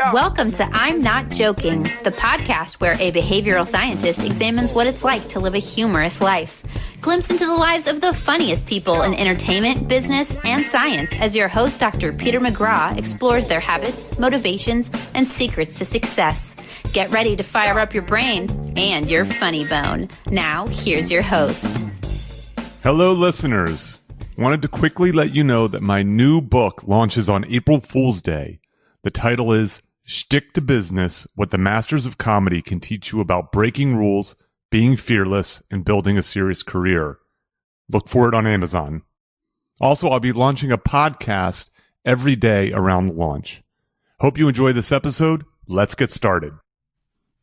Welcome to I'm Not Joking, the podcast where a behavioral scientist examines what it's like to live a humorous life. Glimpse into the lives of the funniest people in entertainment, business, and science as your host, Dr. Peter McGraw, explores their habits, motivations, and secrets to success. Get ready to fire up your brain and your funny bone. Now, here's your host. Hello, listeners. Wanted to quickly let you know that my new book launches on April Fool's Day. The title is Stick to Business, What the Masters of Comedy Can Teach You About Breaking Rules, Being Fearless, and Building a Serious Career. Look for it on Amazon. Also, I'll be launching a podcast every day around the launch. Hope you enjoy this episode. Let's get started.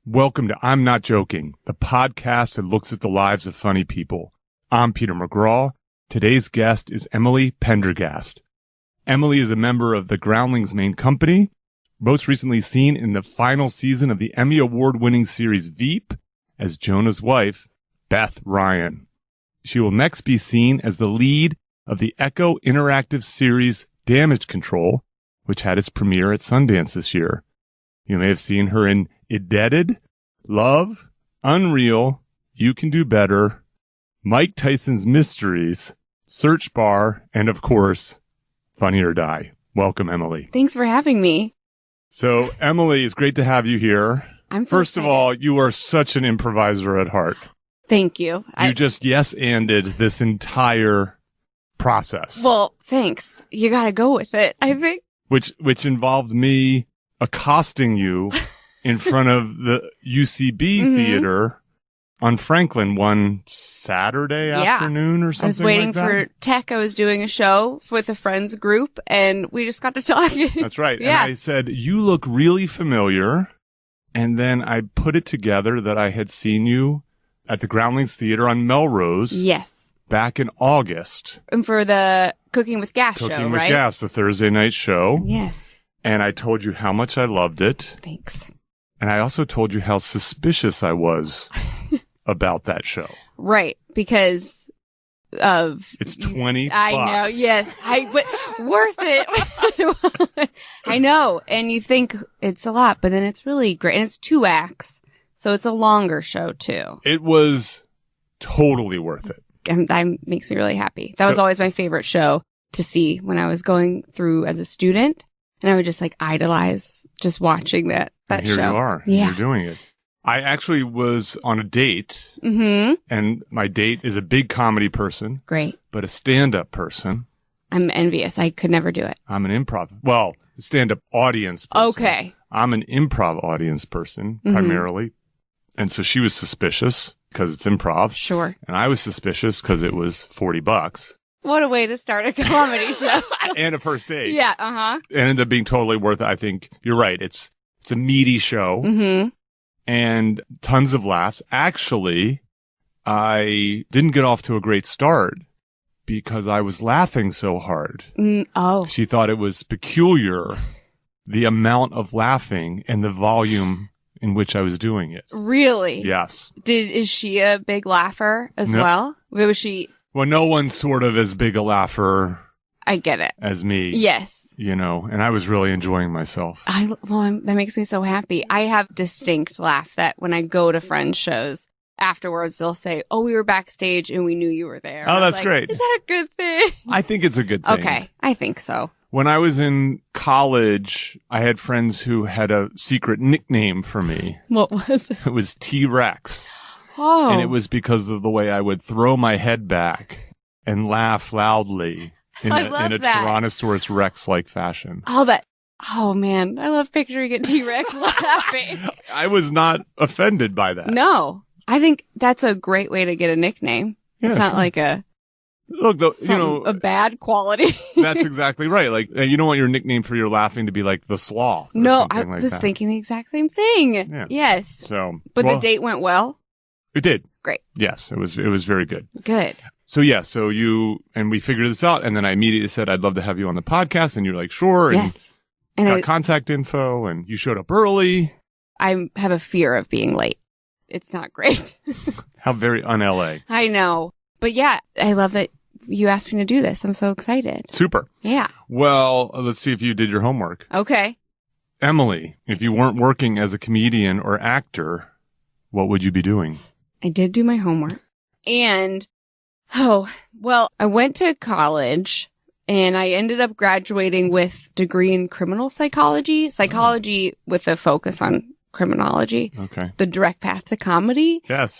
Welcome to I'm Not Joking, the podcast that looks at the lives of funny people. I'm Peter McGraw. Today's guest is Emily Pendergast. Emily is a member of the Groundlings main company, most recently seen in the final season of the Emmy Award-winning series Veep as Jonah's wife, Beth Ryan. She will next be seen as the lead of the Echo interactive series Damage Control, which had its premiere at Sundance this year. You may have seen her in Indebted, Love, Unreal, You Can Do Better, Mike Tyson's Mysteries, Search Bar, and of course, Funny or Die. Welcome, Emily. Thanks for having me. So, Emily, it's great to have you here. I'm so First excited. of all, you are such an improviser at heart. Thank you. You just yes-anded this entire process. Well, thanks. You gotta go with it, I think. Which involved me accosting you in front of the UCB theater on Franklin one Saturday afternoon or something. I was waiting like that. for tech. I was doing a show with a friends group, and we just got to talking. That's right. Yeah. And I said, you look really familiar. And then I put it together that I had seen you at the Groundlings Theater on Melrose. Yes. Back in August. And for the Cooking with Gas show, Cooking with right? Gas, the Thursday night show. Yes. And I told you how much I loved it. Thanks. And I also told you how suspicious I was about that show. Right. Because of... It's $20. I know. Yes. But worth it. I know. And you think it's a lot, but then it's really great. And it's 2 acts. So it's a longer show too. It was totally worth it. And that makes me really happy. That was always my favorite show to see when I was going through as a student. And I would just idolize just watching that And here show. you are. Yeah. You're doing it. I actually was on a date, and my date is a big comedy person. Great. But a stand-up person. I'm envious. I could never do it. I'm an improv. Well, stand-up audience person. Okay. I'm an improv audience person, primarily. And so she was suspicious because it's improv. Sure. And I was suspicious because it was $40. What a way to start a comedy show. And a first date. Yeah. Uh-huh. It ended up being totally worth it. I think you're right. It's a meaty show. Mm-hmm. And tons of laughs. Actually, I didn't get off to a great start because I was laughing so hard. She thought it was peculiar, the amount of laughing and the volume in which I was doing it. Really? Yes. Is she a big laugher as well? Was she? Well, no one's sort of as big a laugher I get it. as me. Yes. You know, and I was really enjoying myself. That makes me so happy. I have distinct laugh that when I go to friends' shows, afterwards they'll say, "Oh, we were backstage and we knew you were there." Oh, that's great. Is that a good thing? I think it's a good thing. Okay, I think so. When I was in college, I had friends who had a secret nickname for me. What was it? It was T-Rex. Oh. And it was because of the way I would throw my head back and laugh loudly in a Tyrannosaurus Rex-like fashion. Oh, man. I love picturing a T-Rex laughing. I was not offended by that. No. I think that's a great way to get a nickname. Yeah, it's not sure. like a bad quality. That's exactly right. Like, you don't want your nickname for your laughing to be like the sloth. Or No, I something like was that. thinking the exact same thing. Yeah. Yes. So, But the date went well? It did. Great. Yes, it was very good. Good. So we figured this out, and then I immediately said, I'd love to have you on the podcast, and you're like, sure. And Yes. And got contact info, and you showed up early. I have a fear of being late. It's not great. How very un-LA. I know. But yeah, I love that you asked me to do this. I'm so excited. Super. Yeah. Well, let's see if you did your homework. Okay. Emily, if you weren't working as a comedian or actor, what would you be doing? I did do my homework. And, I went to college and I ended up graduating with degree in criminal psychology. Psychology with a focus on criminology. Okay. The direct path to comedy. Yes.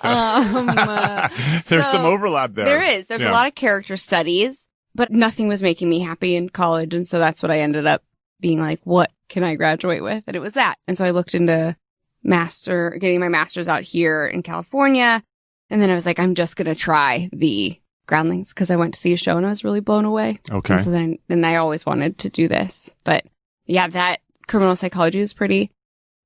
There's some overlap there. There is. There's a lot of character studies, but nothing was making me happy in college. And so that's what I ended up being like, what can I graduate with? And it was that. And so I looked into getting my master's out here in California. And then I was like, I'm just going to try the Groundlings because I went to see a show and I was really blown away. Okay. And so then I always wanted to do this. But yeah, that criminal psychology is pretty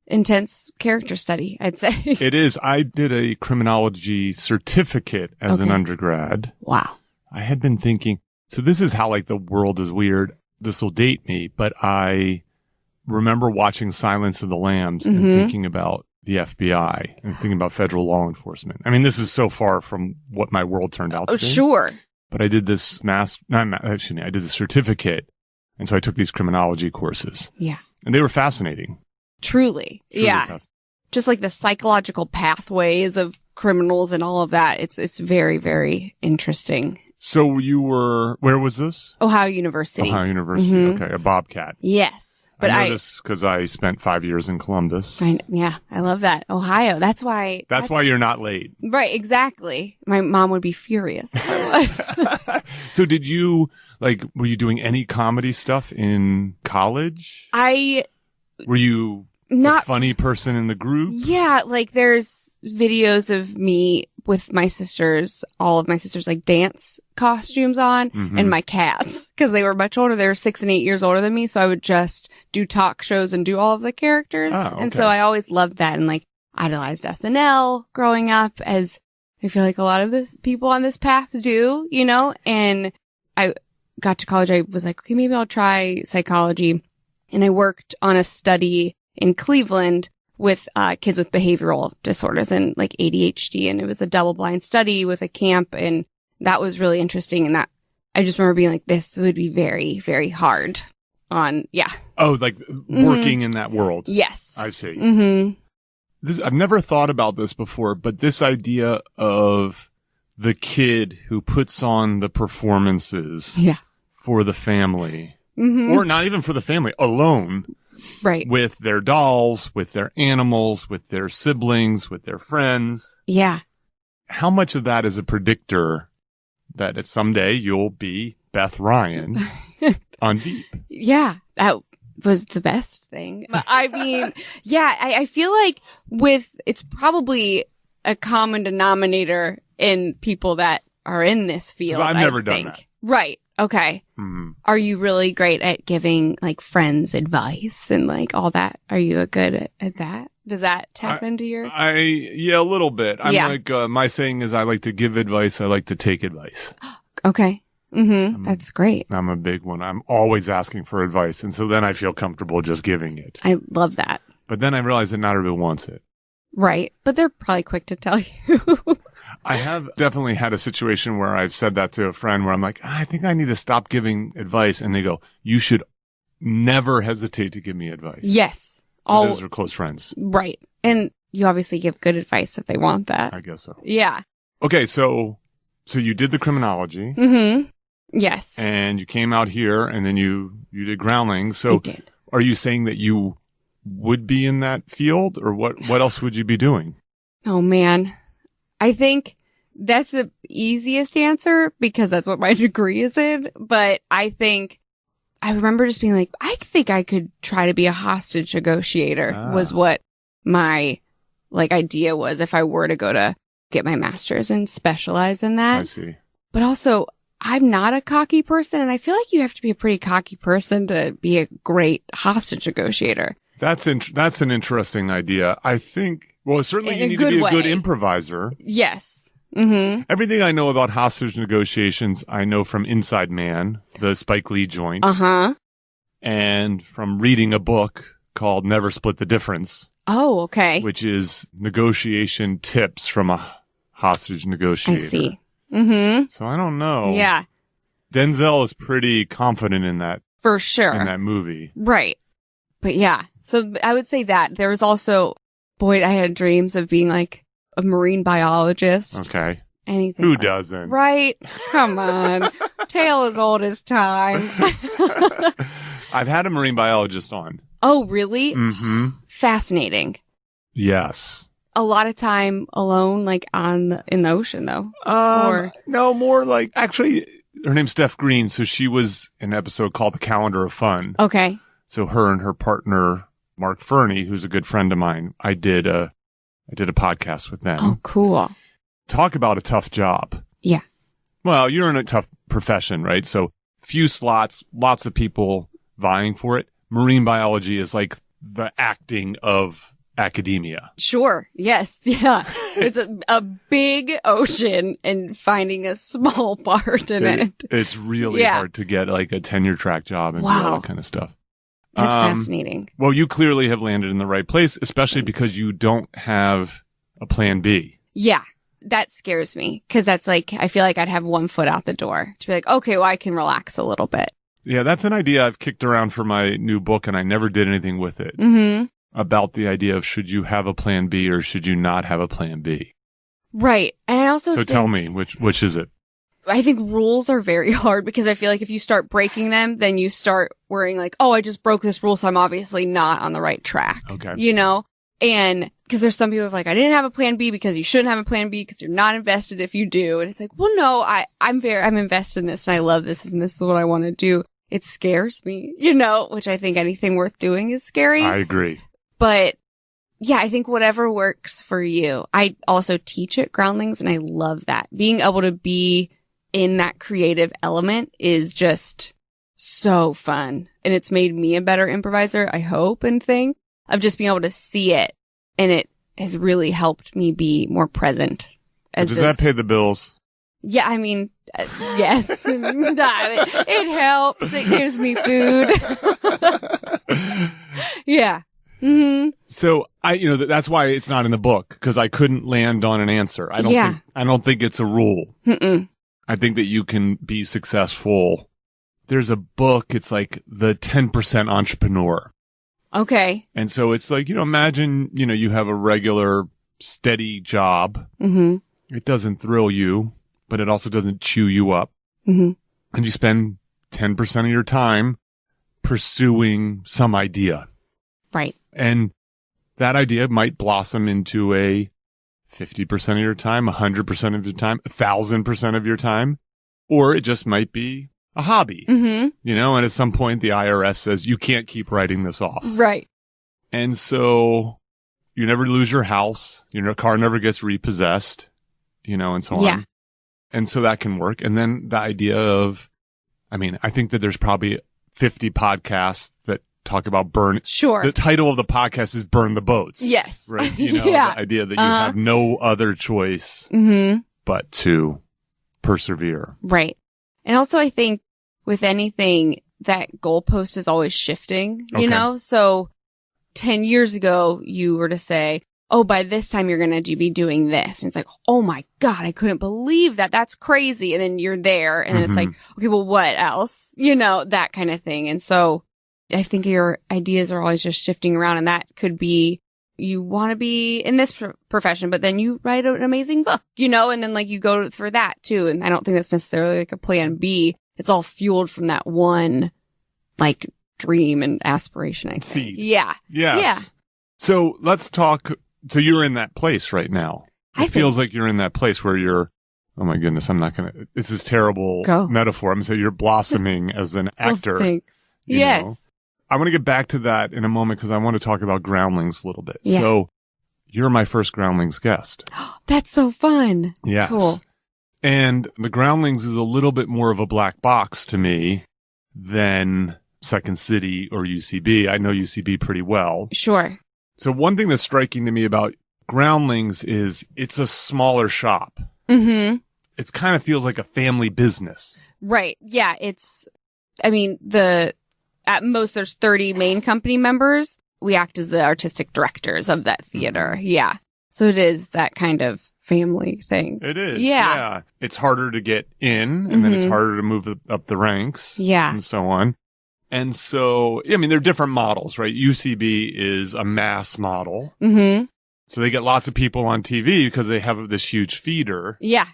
intense character study, I'd say. It is. I did a criminology certificate as an undergrad. Wow. I had been thinking, so this is how like the world is weird. This will date me, but I remember watching Silence of the Lambs and thinking about the FBI and thinking about federal law enforcement. I mean, this is so far from what my world turned out to be. Sure. But I did this I did the certificate. And so I took these criminology courses. Yeah. And they were fascinating. Truly yeah. Fascinating. Just like the psychological pathways of criminals and all of that. It's very, very interesting. So where was this? Ohio University. Ohio University. Okay. A Bobcat. Yes. But I know this because I spent 5 years in Columbus. I love that. Ohio. That's why you're not late. Right. Exactly. My mom would be furious if I was. So were you doing any comedy stuff in college? Were you a funny person in the group? Yeah. Like there's videos of me with my sisters, all of my sisters like dance costumes on and my cats because they were much older. They were 6 and 8 years older than me. So I would just do talk shows and do all of the characters. Oh, okay. And so I always loved that and like idolized SNL growing up as I feel like a lot of this people on this path do, you know, and I got to college. I was like, okay, maybe I'll try psychology. And I worked on a study in Cleveland with kids with behavioral disorders and like ADHD. And it was a double-blind study with a camp. And that was really interesting. And that I just remember being like, this would be very, very hard on, yeah. Oh, like working in that world. Yes. I see. I've never thought about this before, but this idea of the kid who puts on the performances for the family, or not even for the family, alone. Right. With their dolls, with their animals, with their siblings, with their friends. Yeah. How much of that is a predictor that someday you'll be Beth Ryan on Veep? Yeah. That was the best thing. But I mean, yeah, I feel like it's probably a common denominator in people that are in this field. I've never done that. Right. Okay. Are you really great at giving like friends advice and like all that? Are you good at that? Does that tap into your? Yeah, a little bit. I'm like, my saying is I like to give advice. I like to take advice. Okay. That's great. I'm a big one. I'm always asking for advice. And so then I feel comfortable just giving it. I love that. But then I realize that not everyone wants it. Right. But they're probably quick to tell you. I have definitely had a situation where I've said that to a friend where I'm like, I think I need to stop giving advice. And they go, you should never hesitate to give me advice. Yes. Those are close friends. Right. And you obviously give good advice if they want that. I guess so. Yeah. Okay. So you did the criminology. Yes. And you came out here and then you did Groundlings. So I did. Are you saying that you would be in that field or what else would you be doing? Oh man. I think that's the easiest answer because that's what my degree is in. But I remember just being like, I think I could try to be a hostage negotiator was what my like idea was if I were to go to get my master's and specialize in that. I see. But also I'm not a cocky person and I feel like you have to be a pretty cocky person to be a great hostage negotiator. That's an interesting idea. I think. Well, certainly you need to be a good improviser. Yes. Everything I know about hostage negotiations, I know from Inside Man, the Spike Lee joint. And from reading a book called Never Split the Difference. Oh, okay. Which is negotiation tips from a hostage negotiator. I see. So I don't know. Yeah. Denzel is pretty confident in that. For sure. In that movie. Right. But yeah, so I would say that. There was also, boy, I had dreams of being like a marine biologist. Okay. Anything. Who like, doesn't? Right? Come on. Tale as old as time. I've had a marine biologist on. Oh, really? Mm-hmm. Fascinating. Yes. A lot of time alone, like in the ocean, though. No, more like, actually, her name's Steph Green, so she was in an episode called The Calendar of Fun. Okay. So her and her partner, Mark Fernie, who's a good friend of mine, I did a podcast with them. Oh, cool. Talk about a tough job. Yeah. Well, you're in a tough profession, right? So few slots, lots of people vying for it. Marine biology is like the acting of academia. Sure. Yes. Yeah. It's a big ocean and finding a small part in it. It's really hard to get like a tenure track job and do all that kind of stuff. That's fascinating. Well, you clearly have landed in the right place, especially because you don't have a plan B. Yeah. That scares me because that's like, I feel like I'd have one foot out the door to be like, okay, well, I can relax a little bit. Yeah, that's an idea I've kicked around for my new book and I never did anything with it. Mm-hmm. About the idea of should you have a plan B or should you not have a plan B? Right. And I also think, tell me, which is it? I think rules are very hard because I feel like if you start breaking them, then you start worrying like, oh, I just broke this rule, so I'm obviously not on the right track. Okay. You know? And because there's some people who are like, I didn't have a plan B because you shouldn't have a plan B because you're not invested if you do. And it's like, well, no, I'm invested in this and I love this and this is what I want to do. It scares me, you know, which I think anything worth doing is scary. I agree. But yeah, I think whatever works for you. I also teach at Groundlings and I love that. Being able to be in that creative element is just so fun. And it's made me a better improviser, I hope, and think of just being able to see it. And it has really helped me be more present. Does that pay the bills? Yeah, I mean, yes. It helps. It gives me food. Yeah. Mm-hmm. So that's why it's not in the book because I couldn't land on an answer. I don't think it's a rule. Mm-mm. I think that you can be successful. There's a book. It's like the 10% entrepreneur. Okay. And so it's like, imagine, you have a regular steady job. Mm-hmm. It doesn't thrill you, but it also doesn't chew you up. Mm-hmm. And you spend 10% of your time pursuing some idea. Right. And that idea might blossom into a 50% of your time, 100% of your time, 1,000% of your time, or it just might be a hobby, and at some point the IRS says you can't keep writing this off. Right. And so you never lose your house, your car never gets repossessed, and so on. And so that can work. And then the idea of, I think that there's probably 50 podcasts that talk about burn. Sure. The title of the podcast is Burn the Boats. Yes. Right. The idea that you have no other choice but to persevere. Right. And also I think with anything, that goalpost is always shifting, you know? So 10 years ago, you were to say, oh, by this time you're going to be doing this. And it's like, oh my God, I couldn't believe that. That's crazy. And then you're there and then it's like, okay, well, what else? That kind of thing. And so I think your ideas are always just shifting around and that could be, you want to be in this profession, but then you write an amazing book, and then like you go for that too. And I don't think that's necessarily like a plan B. It's all fueled from that one like dream and aspiration, I think. Seed. Yeah. Yes. Yeah. So let's talk. So you're in that place right now. It feels like you're in that place where you're, oh my goodness, this is terrible metaphor. I'm going to say you're blossoming as an actor. Thanks. Yes. I want to get back to that in a moment because I want to talk about Groundlings a little bit. Yeah. So you're my first Groundlings guest. That's so fun. Yes. Cool. And the Groundlings is a little bit more of a black box to me than Second City or UCB. I know UCB pretty well. Sure. So one thing that's striking to me about Groundlings is it's a smaller shop. Mm-hmm. It kind of feels like a family business. Right. Yeah. At most, there's 30 main company members. We act as the artistic directors of that theater. Yeah. So it is that kind of family thing. It is. Yeah. It's harder to get in and then it's harder to move up the ranks. Yeah. And so on. And so, I mean, they're different models, right? UCB is a mass model. Mm-hmm. So they get lots of people on TV because they have this huge feeder. Yeah.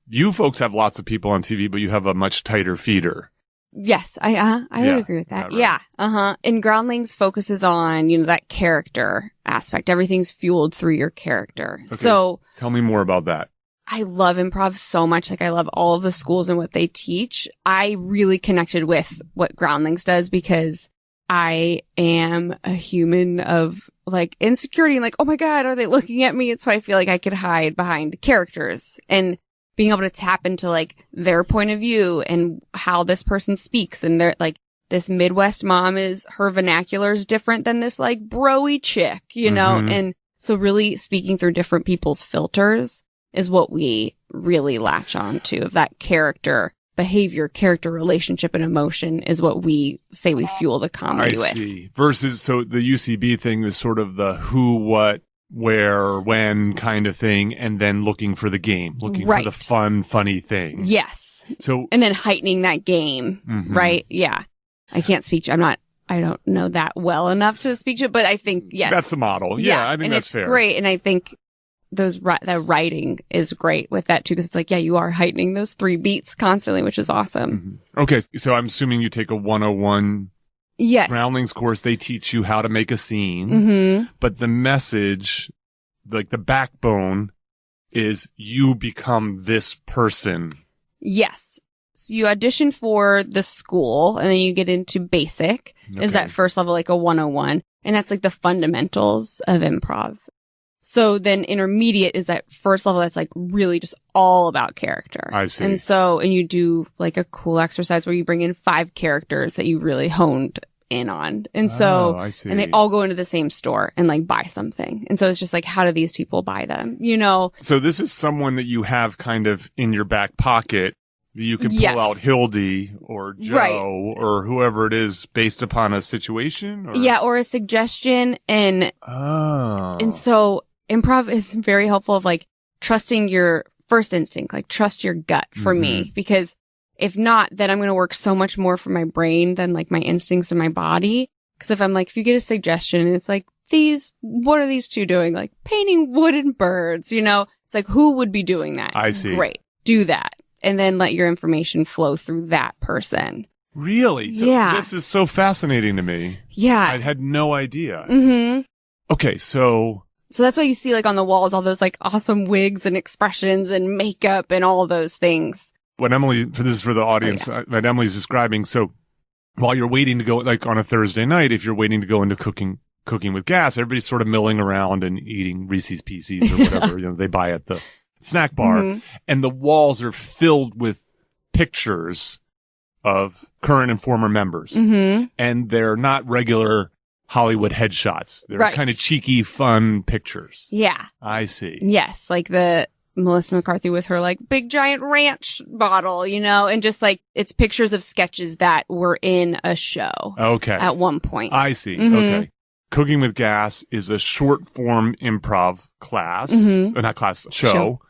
You folks have lots of people on TV, but you have a much tighter feeder. Yes, I would agree with that. Yeah, right. Yeah. And Groundlings focuses on, that character aspect. Everything's fueled through your character. Okay. So Tell me more about that. I love improv so much. Like I love all of the schools and what they teach. I really connected with what Groundlings does because I am a human of like insecurity and like, oh my God, are they looking at me? And so I feel like I could hide behind characters and being able to tap into like their point of view and how this person speaks. And they're like, this Midwest mom her vernacular is different than this like bro-y chick, Mhm. And so really speaking through different people's filters is what we really latch on to of that character behavior, character, relationship, and emotion is what we say we fuel the comedy with. I see. Versus, so the UCB thing is sort of the who, what, where, when kind of thing, and then looking for the game, looking Right. for the fun, funny thing. Yes. So, And then heightening that game, Mhm. right? Yeah. I can't speak. I don't know that well enough to speak to it, but I think, yes. that's the model. Yeah, I think and that's it's fair. great. And I think the writing is great with that too, because it's like, yeah, you are heightening those 3 beats constantly, which is awesome. Mhm. Okay, so I'm assuming you take a 101 Yes. Groundlings course. They teach you how to make a scene, Mm-hmm. but the message, like the backbone, is you become this person. Yes. So you audition for the school and then you get into basic is that first level, like a 101. And that's like the fundamentals of improv. So then intermediate is that first level that's like really just all about character. I see. And you do like a cool exercise where you bring in 5 characters that you really honed in on. And so, I see. and they all go into the same store and like buy something. And so it's just like, how do these people buy them? So this is someone that you have kind of in your back pocket. You can pull Yes. out Hildy or Joe Right. or whoever it is based upon a situation. Or? Yeah. Or a suggestion. And so improv is very helpful of like trusting your first instinct, like trust your gut for me, because if not, then I'm going to work so much more from my brain than like my instincts and my body. Because if I'm like, if you get a suggestion and it's like, what are these 2 doing? Like painting wooden birds, it's like, who would be doing that? I see. Great. Do that. And then let your information flow through that person. Really? So Yeah. This is so fascinating to me. Yeah. I had no idea. Mm-hmm. Okay, so that's why you see like on the walls, all those like awesome wigs and expressions and makeup and all those things. what this is for the audience, that Emily's describing. So while you're waiting to go, like on a Thursday night, if you're waiting to go into cooking with gas, everybody's sort of milling around and eating Reese's Pieces or whatever they buy at the snack bar. Mm-hmm. And the walls are filled with pictures of current and former members. Mm-hmm. And they're not regular Hollywood headshots. They're Right. kind of cheeky, fun pictures. Yeah. I see. Yes. Like the Melissa McCarthy with her like big giant ranch bottle, and just like it's pictures of sketches that were in a show Okay. at one point. I see. Mhm. Okay. Cooking with Gas is a short form improv class, Mhm. not class, show.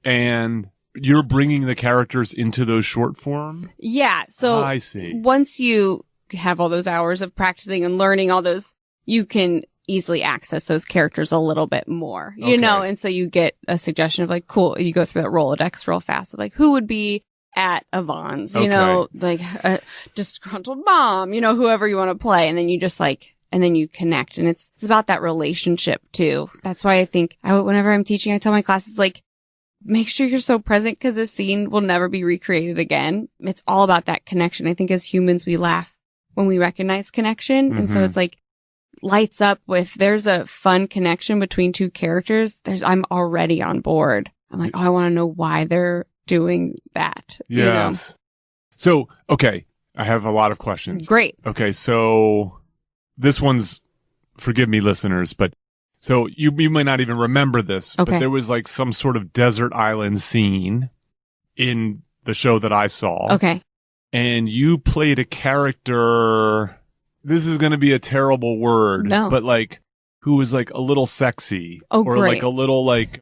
And you're bringing the characters into those short form? Yeah. So I see. once you have all those hours of practicing and learning all those, you can easily access those characters a little bit more, Okay. and so you get a suggestion of like, cool, you go through that Rolodex real fast of like, who would be at Yvonne's, like a disgruntled mom, whoever you want to play. And then you just like, and then you connect, and it's about that relationship too. That's why I think whenever I'm teaching, I tell my classes like, make sure you're so present because this scene will never be recreated again. It's all about that connection. I think as humans, we laugh when we recognize connection. And so Mhm. it's like lights up with, there's a fun connection between 2 characters. I'm already on board. I'm like, oh, I want to know why they're doing that. Yes. So, okay. I have a lot of questions. Great. Okay. So this one's, forgive me listeners, but so you may not even remember this, Okay. but there was like some sort of desert island scene in the show that I saw. Okay. And you played a character, this is going to be a terrible word, No. but like, who was like a little sexy. Oh, or great. like a little like,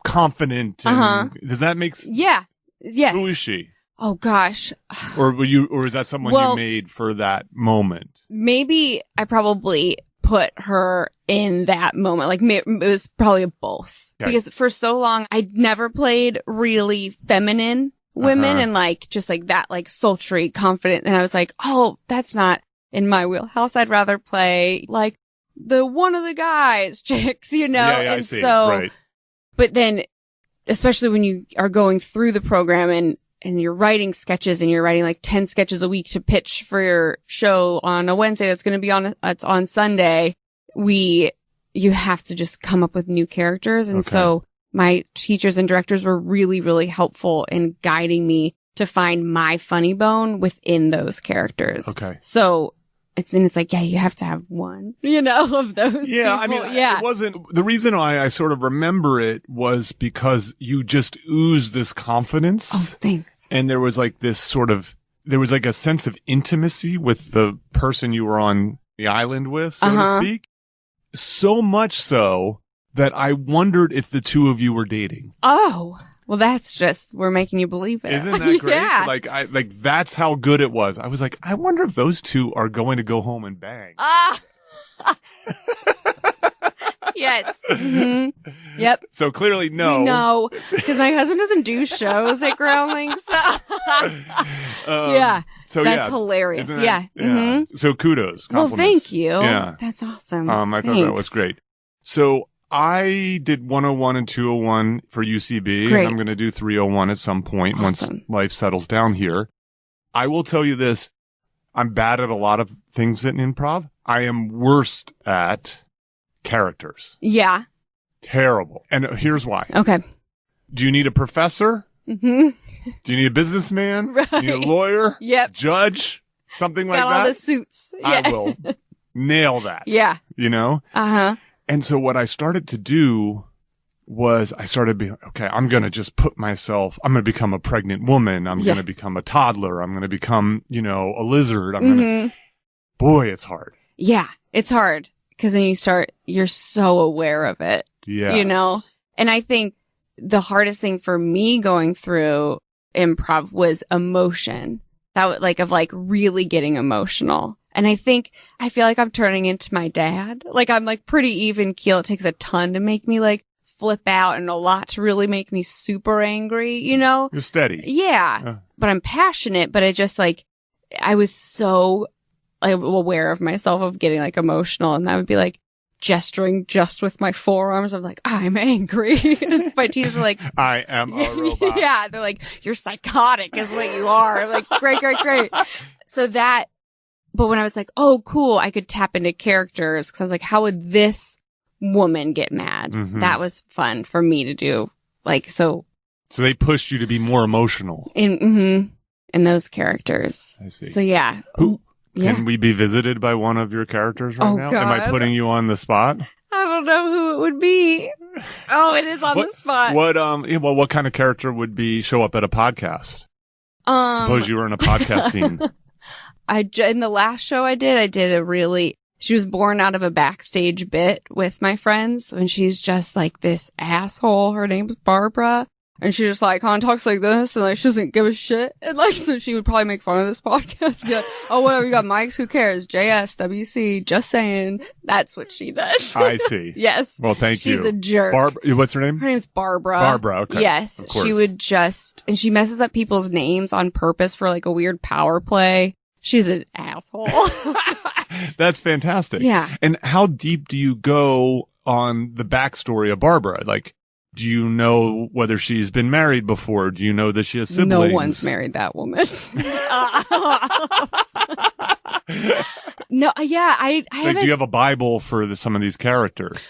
confident. And Uh-huh. does that make sense? Yeah. Yes. Who is she? Oh gosh. Or is that someone you made for that moment? Maybe I probably put her in that moment. Like it was probably both. Okay. Because for so long I'd never played really feminine women and like just like that like sultry, confident. And I was like, oh, that's not in my wheelhouse. I'd rather play like the one of the guys chicks, you know? Yeah, I see. Right. But then, especially when you are going through the program and you're writing sketches and you're writing like 10 sketches a week to pitch for your show on a Wednesday that's going to be on Sunday, you have to just come up with new characters. And so my teachers and directors were really, really helpful in guiding me to find my funny bone within those characters. Okay. So it's like, yeah, you have to have one, you know, of those. Yeah. People. I mean, it wasn't the reason I sort of remember it was because you just oozed this confidence. Oh, thanks. And there was like a sense of intimacy with the person you were on the island with, so to speak. So much so that I wondered if the two of you were dating. Oh, well, we're making you believe it. Isn't that great? Yeah. Like that's how good it was. I was like, I wonder if those two are going to go home and bang. Yes. Mm-hmm. Yep. So clearly, no. No, because my husband doesn't do shows at Groundlings. Yeah. So that's hilarious. Yeah. Mm-hmm. So kudos. Well, thank you. Yeah. That's awesome. I thought that was great. So I did 101 and 201 for UCB. Great. And I'm going to do 301 at some point once life settles down here. I will tell you this. I'm bad at a lot of things in improv. I am worst at characters. Yeah. Terrible. And here's why. Okay. Do you need a professor? Mm-hmm. Do you need a businessman? Right. Do you need a lawyer? Yep. Judge? Something like that? Got all the suits. Yeah. I will nail that. Yeah. You know? Uh-huh. And so what I started to do was I started being, okay, I'm going to just I'm going to become a pregnant woman. I'm going to become a toddler. I'm going to become, a lizard. Boy, it's hard. Yeah, it's hard. Because then you're so aware of it. Yeah. You know? And I think the hardest thing for me going through improv was emotion. That of really getting emotional. And I feel like I'm turning into my dad. Like I'm pretty even keel. It takes a ton to make me flip out and a lot to really make me super angry, you know? You're steady. Yeah. But I'm passionate, but I was so aware of myself of getting emotional, and I would be gesturing just with my forearms. I'm I'm angry. And my teachers were I am a robot. Yeah. They're you're psychotic is what you are. I'm great. So but when I was oh, cool, I could tap into characters, because I was how would this woman get mad? Mm-hmm. That was fun for me to do. So they pushed you to be more emotional in those characters. I see. So yeah. Can we be visited by one of your characters right now? God. Am I putting you on the spot? I don't know who it would be. Oh, it is on the spot. What kind of character would show up at a podcast? Suppose you were in a podcast scene. In the last show I did she was born out of a backstage bit with my friends, and she's just this asshole. Her name's Barbara. And she just kind of talks like this, and she doesn't give a shit. And so she would probably make fun of this podcast. Be oh, whatever, you got mics, who cares? JS, WC, just saying. That's what she does. I see. Yes. Well, thank you. She's a jerk. What's her name? Her name's Barbara. Barbara, okay. Yes. Of course. She would and she messes up people's names on purpose for a weird power play. She's an asshole. That's fantastic. Yeah. And how deep do you go on the backstory of Barbara? Do you know whether she's been married before? Do you know that she has siblings? No one's married that woman. No, yeah, I do you have a Bible for some of these characters?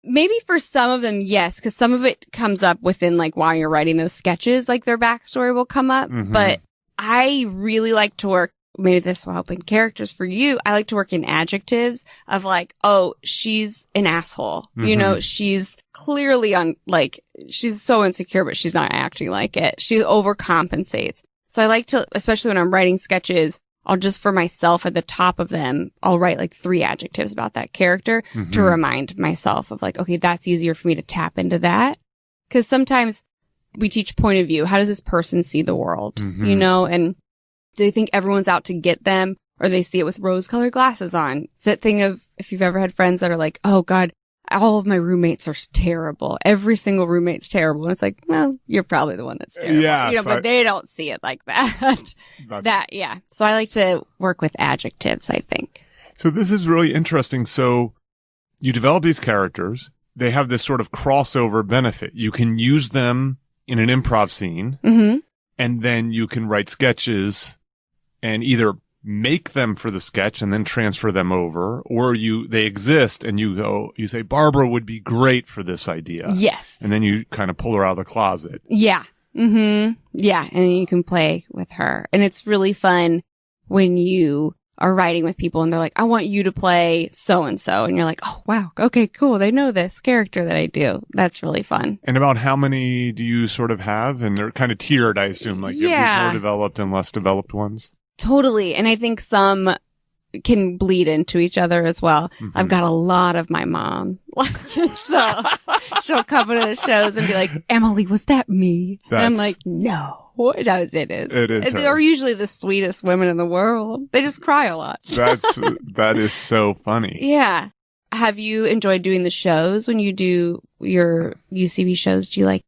Maybe for some of them, yes, because some of it comes up within while you're writing those sketches, their backstory will come up. Mm-hmm. But I really like to work. Maybe this will help in characters for you. I like to work in adjectives of oh, she's an asshole. Mm-hmm. You know, she's clearly she's so insecure, but she's not acting like it. She overcompensates. So I like to, especially when I'm writing sketches, I'll just for myself at the top of them, I'll write 3 adjectives about that character to remind myself of okay, that's easier for me to tap into that. Cause sometimes we teach point of view. How does this person see the world? Mm-hmm. You know, and do they think everyone's out to get them, or they see it with rose-colored glasses on? It's that thing of, if you've ever had friends that are like, oh God, all of my roommates are terrible. Every single roommate's terrible. And it's like, well, you're probably the one that's terrible. Yeah, you know, but they don't see it like that. Yeah. So I like to work with adjectives, I think. So this is really interesting. So you develop these characters. They have this sort of crossover benefit. You can use them in an improv scene, Mm-hmm. and then you can write sketches and either make them for the sketch and then transfer them over, or they exist and you say, Barbara would be great for this idea. Yes. And then you kind of pull her out of the closet. Yeah. Mm-hmm. Yeah. And then you can play with her. And it's really fun when you are writing with people and they're like, I want you to play so-and-so. And you're like, oh, wow. Okay, cool. They know this character that I do. That's really fun. And about how many do you sort of have? And they're kind of tiered, I assume, like you have these more developed and less developed ones. Totally. And I think some can bleed into each other as well. Mm-hmm. I've got a lot of my mom. So she'll come into the shows and be like, Emily, was that me? And I'm like, no, it is. It is. They're usually the sweetest women in the world. They just cry a lot. That is so funny. Yeah. Have you enjoyed doing the shows when you do your UCB shows? Do you like?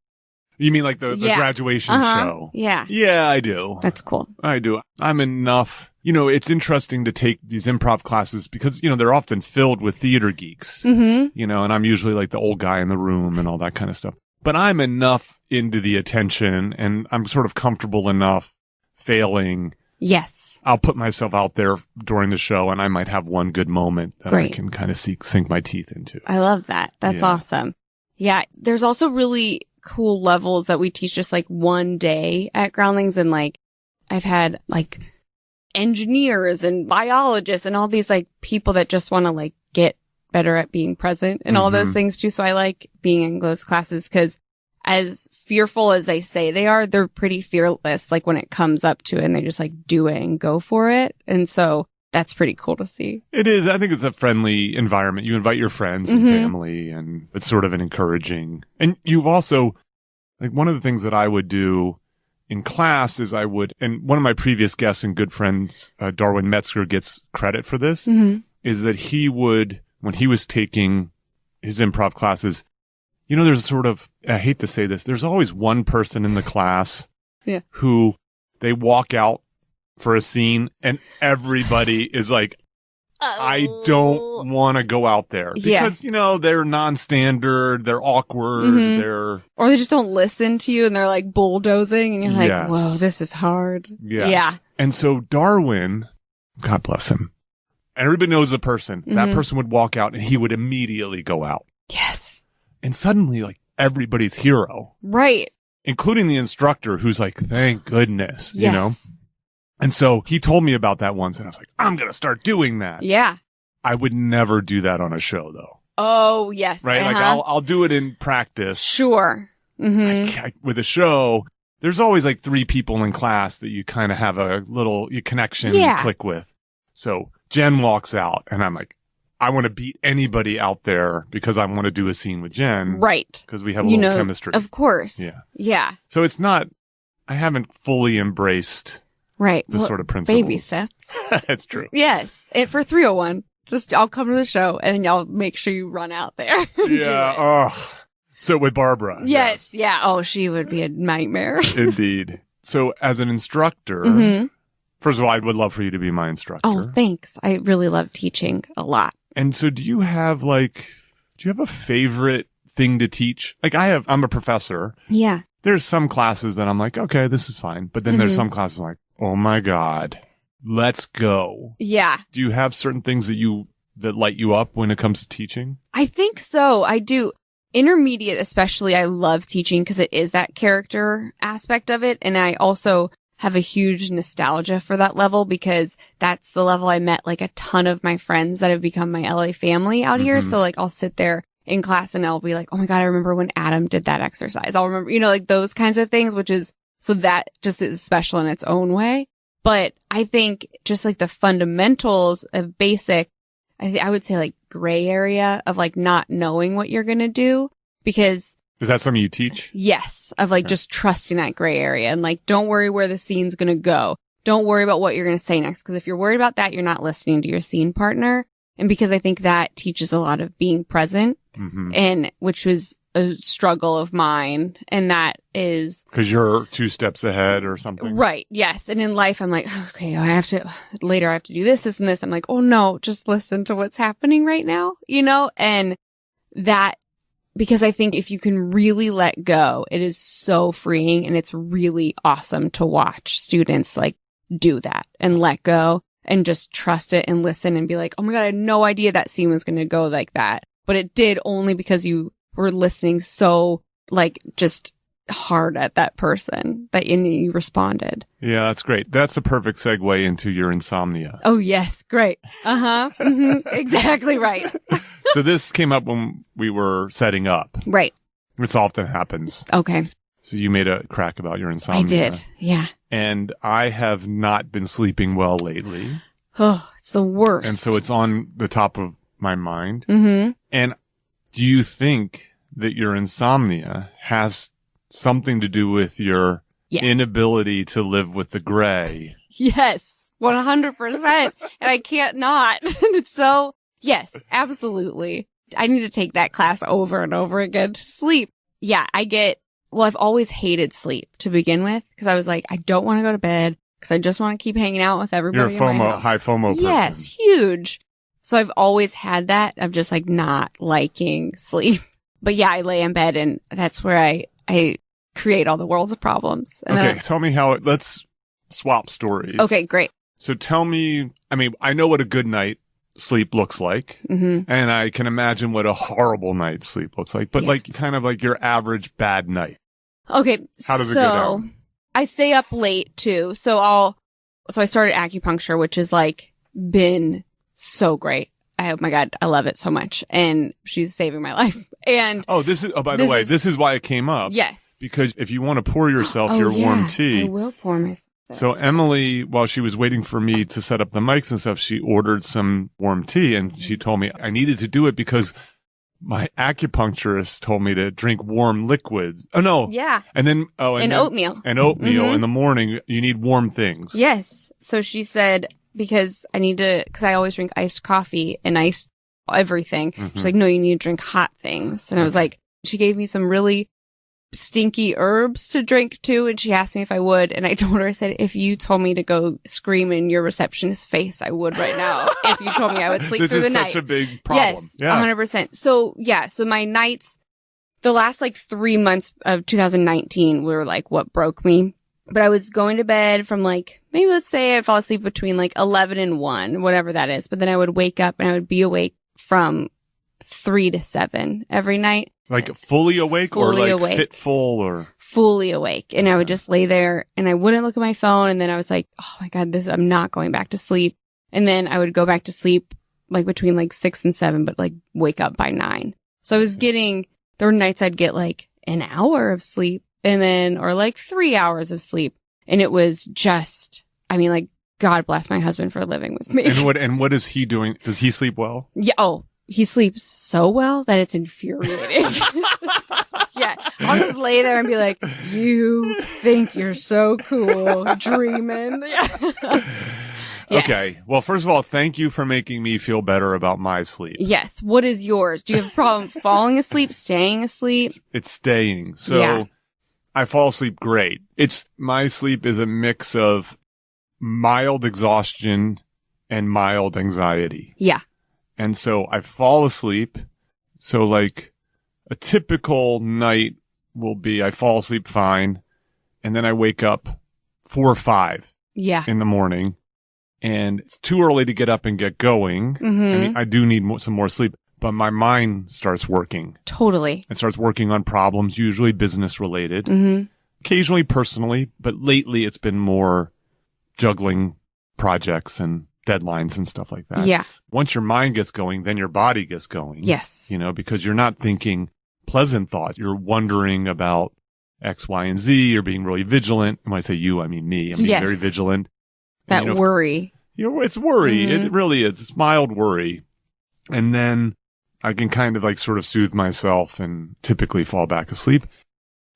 You mean like the graduation show? Yeah. Yeah, I do. That's cool. I do. I'm enough. You know, it's interesting to take these improv classes because, you know, they're often filled with theater geeks, Mm-hmm. you know, and I'm usually like the old guy in the room and all that kind of stuff. But I'm enough into the attention and I'm sort of comfortable enough failing. Yes. I'll put myself out there during the show and I might have one good moment that I can kind of sink my teeth into. I love that. That's awesome. Yeah. There's also really cool levels that we teach just like one day at Groundlings. And like, I've had like engineers and biologists and all these like people that just want to like get better at being present and all those things too. So I like being in those classes because as fearful as they say they are, they're pretty fearless. Like when it comes up to it and they just like do it and go for it. And so that's pretty cool to see. It is. I think it's a friendly environment. You invite your friends and family and it's sort of an encouraging. And you've also, like one of the things that I would do in class is and one of my previous guests and good friends, Darwin Metzger gets credit for this, is that he would, when he was taking his improv classes, you know, there's sort of, I hate to say this, there's always one person in the class who they walk out for a scene and everybody is like, I don't want to go out there because, you know, they're non-standard, they're awkward, or they just don't listen to you and they're like bulldozing and you're like, whoa, this is hard. Yes. Yeah. And so Darwin, God bless him, everybody knows a person. That person would walk out and he would immediately go out. Yes. And suddenly, like, everybody's hero. Right. Including the instructor who's like, thank goodness, you know? And so he told me about that once and I was like, I'm going to start doing that. Yeah. I would never do that on a show though. Oh, yes. Right? Like I'll do it in practice. Sure. With a show, there's always like 3 people in class that you kind of have a little connection click with. So Jen walks out and I'm like, I want to beat anybody out there because I want to do a scene with Jen. Right. Because we have a little chemistry. Of course. Yeah. Yeah. So it's not, I haven't fully embraced the sort of principles. Baby steps. That's true. Yes. For 301, I'll come to the show and then y'all make sure you run out there. Yeah. Oh. So with Barbara. Yes. Yeah. Oh, she would be a nightmare. Indeed. So as an instructor, first of all, I would love for you to be my instructor. Oh, thanks. I really love teaching a lot. And so do you have a favorite thing to teach? Like I'm a professor. Yeah. There's some classes that I'm like, okay, this is fine. But then there's some classes like, oh my God, let's go. Yeah. Do you have certain things that light you up when it comes to teaching? I think so. I do. Intermediate, especially, I love teaching because it is that character aspect of it. And I also have a huge nostalgia for that level because that's the level I met like a ton of my friends that have become my LA family out here. So like I'll sit there in class and I'll be like, oh my God, I remember when Adam did that exercise. I'll remember, like those kinds of things, so that just is special in its own way. But I think just like the fundamentals of basic, I would say like gray area of like not knowing what you're going to do because Is that something you teach? Yes. Of like just trusting that gray area and like, don't worry where the scene's going to go. Don't worry about what you're going to say next. Because if you're worried about that, you're not listening to your scene partner. And because I think that teaches a lot of being present, and which was a struggle of mine. And that is because you're 2 steps ahead or something. Right. Yes. And in life, I'm like, okay, I have to do this and this. I'm like, oh no, just listen to what's happening right now, you know? And that, because I think if you can really let go, it is so freeing, and it's really awesome to watch students like do that and let go and just trust it and listen and be like, oh my God, I had no idea that scene was going to go like that. But it did, only because you were listening so like just hard at that person that you responded. Yeah, that's great. That's a perfect segue into your insomnia. Oh yes. Great. Exactly right. So this came up when we were setting up. Right. This often happens. Okay. So you made a crack about your insomnia. I did. Yeah. And I have not been sleeping well lately. Oh, it's the worst. And so it's on the top of my mind. Mm-hmm. And do you think that your insomnia has something to do with your inability to live with the gray? Yes, 100%. And I can't not. It's so, yes, absolutely. I need to take that class over and over again to sleep. Yeah, I've always hated sleep to begin with, because I was like, I don't want to go to bed because I just want to keep hanging out with everybody. You're in my house. High FOMO person. Yes, huge. So I've always had that of just like not liking sleep. But yeah, I lay in bed and that's where I create all the world's of problems. And okay, tell me how let's swap stories. Okay, great. So tell me, I mean, I know what a good night sleep looks like, and I can imagine what a horrible night's sleep looks like, but like kind of like your average bad night. Okay, how does it go down? I stay up late too, so I started acupuncture, which has like been so great. Oh my God, I love it so much, and she's saving my life. And by the way, this is why it came up. Yes, because if you want to pour yourself your warm tea, I will pour myself. So Emily, while she was waiting for me to set up the mics and stuff, she ordered some warm tea, and she told me I needed to do it because my acupuncturist told me to drink warm liquids. Oh no. Yeah. And then oatmeal. And oatmeal in the morning, you need warm things. Yes. So she said, because I always drink iced coffee and iced everything. She's like, no, you need to drink hot things. And I was like, she gave me some really stinky herbs to drink too, and she asked me if I would, and I told her, I said, if you told me to go scream in your receptionist's face, I would right now. If you told me I would sleep through the night. This is such a big problem. Yes, 100%. So my nights, the last like 3 months of 2019 were like what broke me. But I was going to bed from like, maybe let's say I fall asleep between like 11 and 1, whatever that is. But then I would wake up and I would be awake from 3 to 7 every night. Like fully awake or like fitful or? Fully awake. And I would just lay there and I wouldn't look at my phone. And then I was like, oh my God, I'm not going back to sleep. And then I would go back to sleep like between like 6 and 7, but like wake up by 9. So I was there were nights I'd get like an hour of sleep and then, or like 3 hours of sleep. And it was just, I mean, like, God bless my husband for living with me. And what is he doing? Does he sleep well? Yeah. Oh, he sleeps so well that it's infuriating. Yeah. I'll just lay there and be like, you think you're so cool dreaming. Yes. Okay. Well, first of all, thank you for making me feel better about my sleep. Yes. What is yours? Do you have a problem falling asleep, staying asleep? It's staying. So I fall asleep great. My sleep is a mix of mild exhaustion and mild anxiety. Yeah. And so I fall asleep. So like a typical night will be I fall asleep fine. And then I wake up 4 or 5 in the morning. And it's too early to get up and get going. I mean, I do need some more sleep. But my mind starts working. Totally. It starts working on problems, usually business related. Occasionally personally. But lately it's been more juggling projects and deadlines and stuff like that. Yeah. Once your mind gets going, then your body gets going. Yes. You know, because you're not thinking pleasant thoughts. You're wondering about X, Y, and Z. You're being really vigilant. And when I say you, I mean me. I'm being very vigilant. That worry. It's worry. It really is. It's mild worry. And then I can kind of like sort of soothe myself and typically fall back asleep.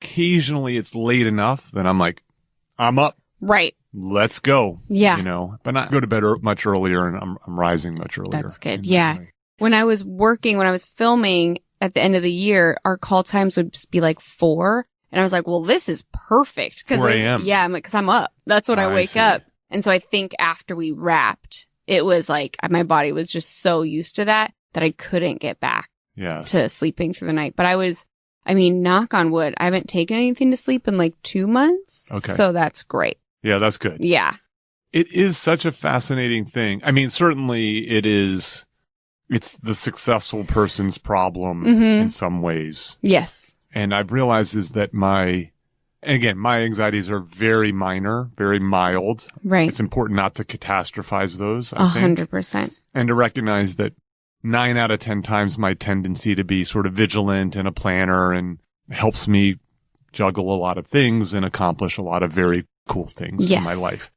Occasionally it's late enough that I'm like, I'm up. Right. Let's go. Yeah. You know, but not go to bed much earlier, and I'm rising much earlier. That's good. Yeah. When I was filming at the end of the year, our call times would just be like 4. And I was like, well, this is perfect. 4 a.m. Yeah, because I'm up. That's when I wake up. And so I think after we wrapped, it was like my body was just so used to that I couldn't get back to sleeping through the night. But knock on wood, I haven't taken anything to sleep in like 2 months. Okay. So that's great. Yeah, that's good. Yeah. It is such a fascinating thing. I mean, certainly it's the successful person's problem in some ways. Yes. And I've realized is that my anxieties are very minor, very mild. Right. It's important not to catastrophize those, I think. 100%. And to recognize that 9 out of 10 times my tendency to be sort of vigilant and a planner and helps me juggle a lot of things and accomplish a lot of very cool things in my life.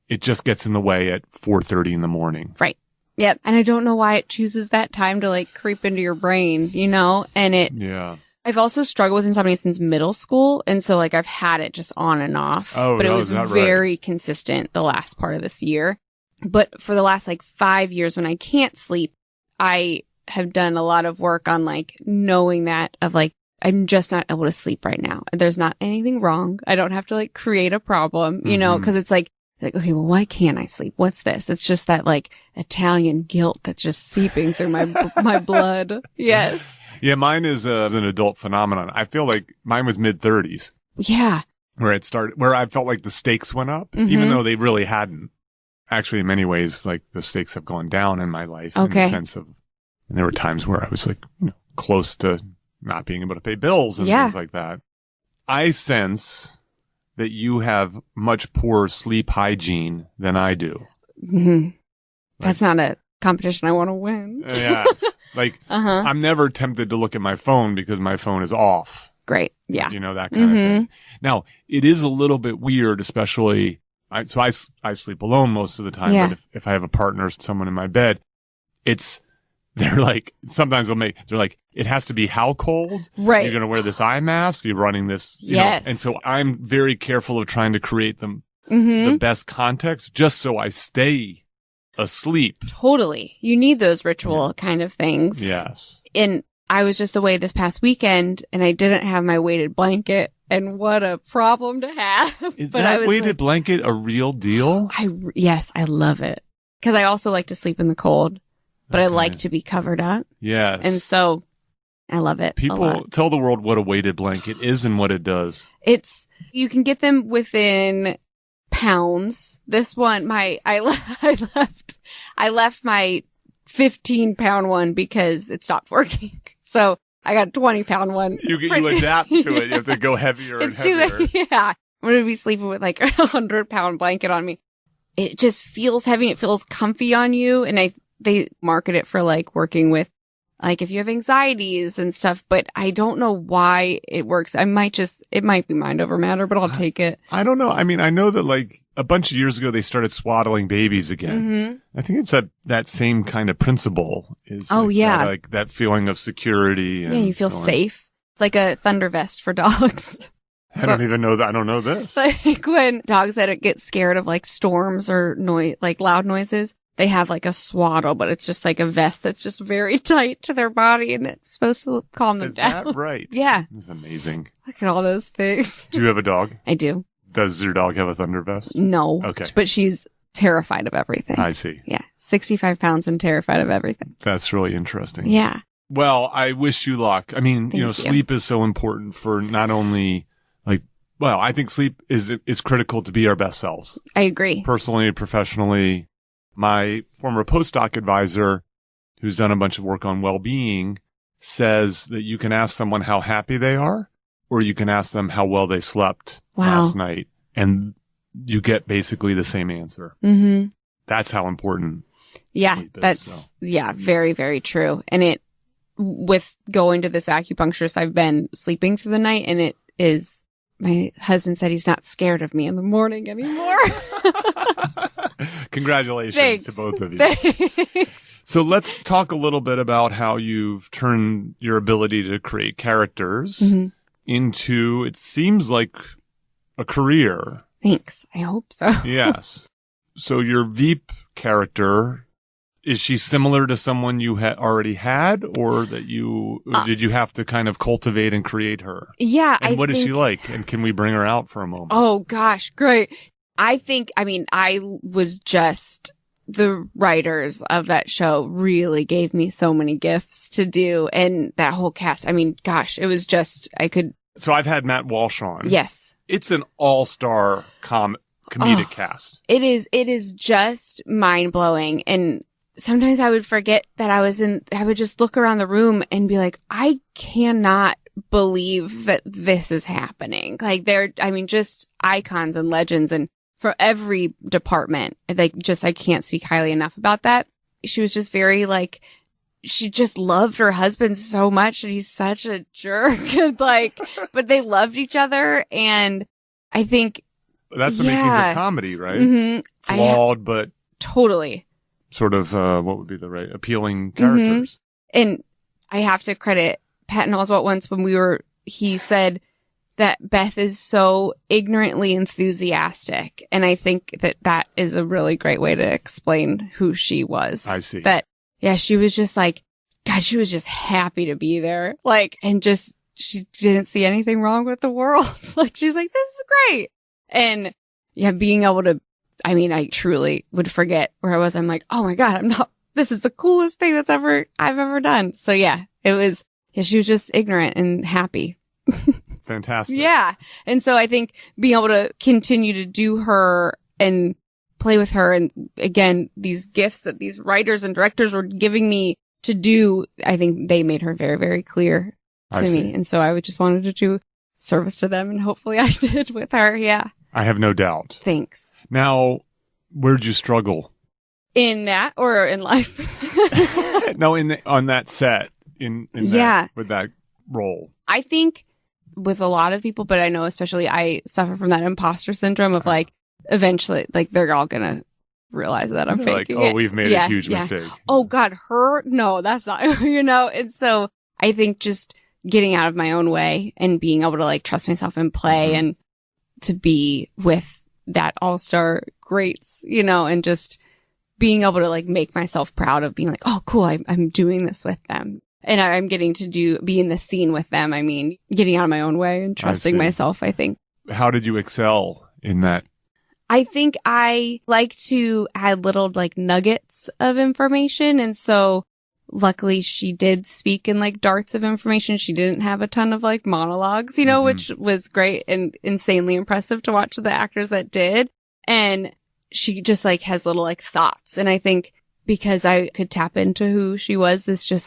It just gets in the way at 4:30 in the morning. Right. Yep. And I don't know why it chooses that time to like creep into your brain, you know? And I've also struggled with insomnia since middle school. And so like I've had it just on and off. Oh, but it was very consistent the last part of this year. But for the last like 5 years when I can't sleep, I have done a lot of work on like knowing that of like, I'm just not able to sleep right now. There's not anything wrong. I don't have to like create a problem, you know, because it's like, okay, well, why can't I sleep? What's this? It's just that like Italian guilt that's just seeping through my blood. Yes. Yeah, mine is an adult phenomenon. I feel like mine was mid-30s. Yeah. Where I felt like the stakes went up, even though they really hadn't. Actually, in many ways, like the stakes have gone down in my life in the sense of, and there were times where I was like, you know, close to not being able to pay bills and things like that. I sense that you have much poorer sleep hygiene than I do. Mm-hmm. That's not a competition I want to win. Yes. Like, I'm never tempted to look at my phone because my phone is off. Great. Yeah. You know, that kind of thing. Now, it is a little bit weird, especially, I sleep alone most of the time, but if I have a partner, someone in my bed, they're like, sometimes they're like, it has to be how cold? Right. You're going to wear this eye mask? You're running this, you know? And so I'm very careful of trying to create the best context just so I stay asleep. Totally. You need those ritual kind of things. Yes. And I was just away this past weekend and I didn't have my weighted blanket. And what a problem to have. Is that weighted blanket a real deal? Yes, I love it. Because I also like to sleep in the cold. But I like to be covered up. Yes. And so I love it. People tell the world what a weighted blanket is and what it does. You can get them within pounds. This one, I left my 15-pound one because it stopped working. So I got a 20-pound one. You adapt to it. You have to go heavier and heavier. Yeah. I'm going to be sleeping with like a 100-pound blanket on me. It just feels heavy. It feels comfy on you. And they market it for like working with like if you have anxieties and stuff, but I don't know why it works. It might be mind over matter, but I'll take it. I don't know. I mean, I know that like a bunch of years ago, they started swaddling babies again. I think it's that same kind of principle is that feeling of security. And you feel safe. It's like a thunder vest for dogs. I don't even know that. I don't know this. Like when dogs that get scared of like storms or noise, like loud noises, they have like a swaddle, but it's just like a vest that's just very tight to their body and it's supposed to calm them down. Is that right? Yeah. It's amazing. Look at all those things. Do you have a dog? I do. Does your dog have a thunder vest? No. Okay. But she's terrified of everything. I see. Yeah. 65 pounds and terrified of everything. That's really interesting. Yeah. Well, I wish you luck. I mean, Thank you. Sleep is so important for not only I think sleep is critical to be our best selves. I agree. Personally, professionally. My former postdoc advisor, who's done a bunch of work on well-being, says that you can ask someone how happy they are, or you can ask them how well they slept last night, and you get basically the same answer. Mm-hmm. That's how important sleep is. Very, very true. And with going to this acupuncturist, I've been sleeping through the night, and it is my husband said he's not scared of me in the morning anymore. Congratulations Thanks. to both of you. Thanks. So let's talk a little bit about how you've turned your ability to create characters into, it seems like, a career. Thanks. I hope so. Yes. So your Veep character, is she similar to someone you had already had, or that you did you have to kind of cultivate and create her? Yeah. And what is she like? And can we bring her out for a moment? Oh gosh, great. I was just, the writers of that show really gave me so many gifts to do, and that whole cast. I mean, gosh, it was just, So I've had Matt Walsh on. Yes. It's an all-star comedic cast. It is just mind-blowing. And sometimes I would forget that I would just look around the room and be like, I cannot believe that this is happening. Like just icons and legends, and for every department, I can't speak highly enough about that. She was just very she just loved her husband so much, and he's such a jerk. But they loved each other. And I think that's the makings of comedy, right? Mm-hmm. Flawed, but totally sort of, what would be the right, appealing characters. And I have to credit Patton Oswalt once when he said that Beth is so ignorantly enthusiastic. And I think that is a really great way to explain who she was. I see. That, yeah, she was just she was just happy to be there. She didn't see anything wrong with the world. She's like, this is great. And yeah, being able to, I truly would forget where I was. I'm like, oh my God, this is the coolest thing I've ever done. So yeah, she was just ignorant and happy. Fantastic. Yeah. And so I think being able to continue to do her and play with her, and again, these gifts that these writers and directors were giving me to do, I think they made her very, very clear to me. And so I just wanted to do service to them, and hopefully I did with her. Yeah. I have no doubt. Thanks. Now, where'd you struggle? In that or in life? No, on that set, with that role. I think with a lot of people, but I know especially I suffer from that imposter syndrome of eventually, they're all gonna realize that I'm faking it. We've made a huge mistake. Oh God, no, that's not, And so I think just getting out of my own way and being able to trust myself and play and to be with that all-star greats, and just being able to make myself proud of being oh cool, I'm doing this with them. And I'm getting to be in the scene with them. Getting out of my own way and trusting myself, I think. How did you excel in that? I think I like to add little nuggets of information. And so luckily she did speak in darts of information. She didn't have a ton of monologues, which was great and insanely impressive to watch the actors that did. And she just has little thoughts. And I think because I could tap into who she was, this just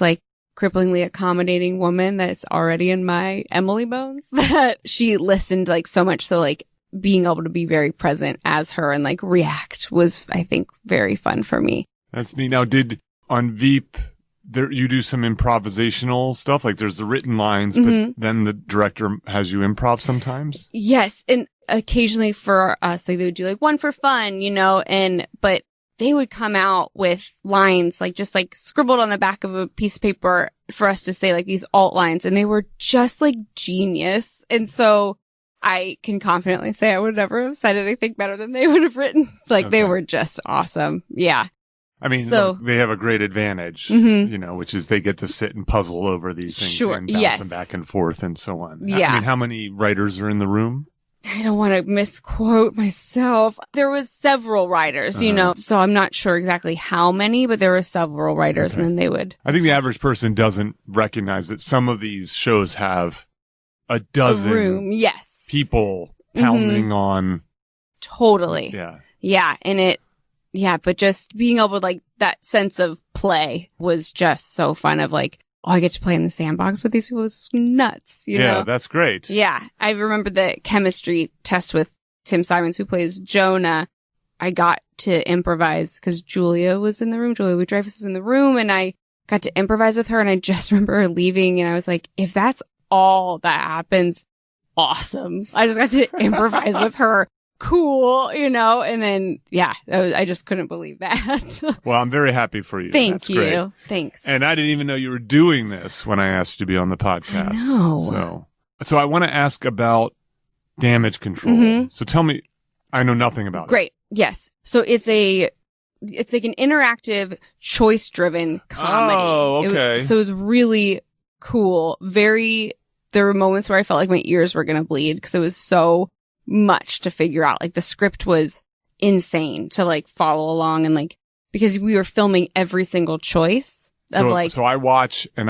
cripplingly accommodating woman that's already in my Emily bones, that she listened so much. So being able to be very present as her and react was, I think, very fun for me. That's neat. Now, on Veep, you do some improvisational stuff? There's the written lines, but then the director has you improv sometimes? Yes. And occasionally for us, they would do one for fun, but they would come out with lines just scribbled on the back of a piece of paper for us to say these alt lines, and they were just genius. And so I can confidently say I would never have said anything better than they would have written. They were just awesome. Yeah. They have a great advantage, which is they get to sit and puzzle over these things and bounce them back and forth and so on. Yeah. How many writers are in the room? I don't want to misquote myself. There was several writers, so I'm not sure exactly how many, but there were several writers, and then they would. I think the average person doesn't recognize that some of these shows have a dozen people pounding on. Totally. Yeah. Yeah. And but just being able to that sense of play was just so fun of I get to play in the sandbox with these people. It's nuts, Yeah, that's great. Yeah. I remember the chemistry test with Tim Simons, who plays Jonah. I got to improvise because Julia was in the room. Julia Louis-Dreyfus was in the room, and I got to improvise with her. And I just remember her leaving, and I was like, if that's all that happens, awesome. I just got to improvise with her. Cool, and then, I just couldn't believe that. Well, I'm very happy for you. Thank you. Great. Thanks. And I didn't even know you were doing this when I asked you to be on the podcast. I know. So I want to ask about damage control. Mm-hmm. So tell me, I know nothing about it. Great. Yes. So it's like an interactive, choice-driven comedy. Oh, okay. So it was really cool. There were moments where I felt like my ears were going to bleed because it was so much to figure out. Like the script was insane to like follow along and like, because we were filming every single choice so I watch and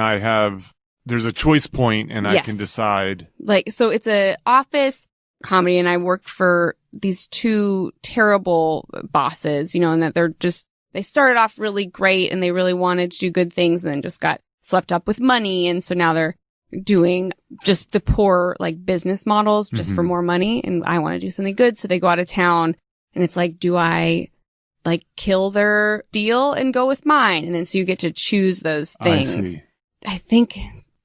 there's a choice point and I can decide. Like, so it's a office comedy and I worked for these two terrible bosses, and that they started off really great and they really wanted to do good things and then just got swept up with money. And so now they're doing just the poor like business models just for more money. And I want to do something good. So they go out of town and it's like, do I like kill their deal and go with mine? And then so you get to choose those things. I see. I think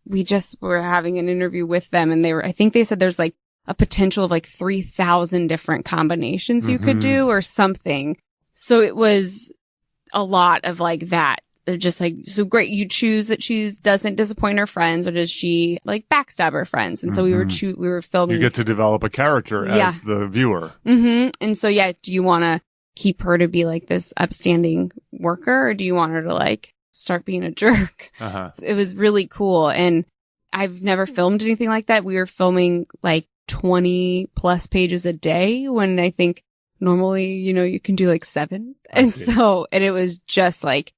we just were having an interview with them and I think they said there's like a potential of like 3,000 different combinations you could do or something. So it was a lot of like that. They're just like, so great. You choose that she doesn't disappoint her friends or does she like backstab her friends? And so we were filming. You get to develop a character as the viewer. Mm-hmm. And so, do you want to keep her to be like this upstanding worker or do you want her to like start being a jerk? So it was really cool. And I've never filmed anything like that. We were filming like 20 plus pages a day when I think normally, you can do like 7. And it was just like,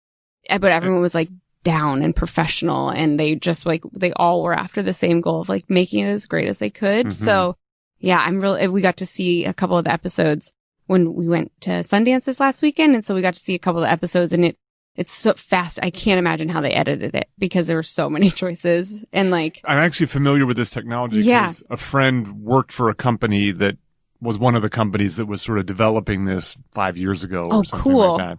but everyone was like down and professional and they just like, they all were after the same goal of like making it as great as they could. So we got to see a couple of the episodes when we went to Sundance this last weekend. And so we got to see a couple of the episodes and it's so fast. I can't imagine how they edited it because there were so many choices and like. I'm actually familiar with this technology because a friend worked for a company that was one of the companies that was sort of developing this 5 years ago or something like that.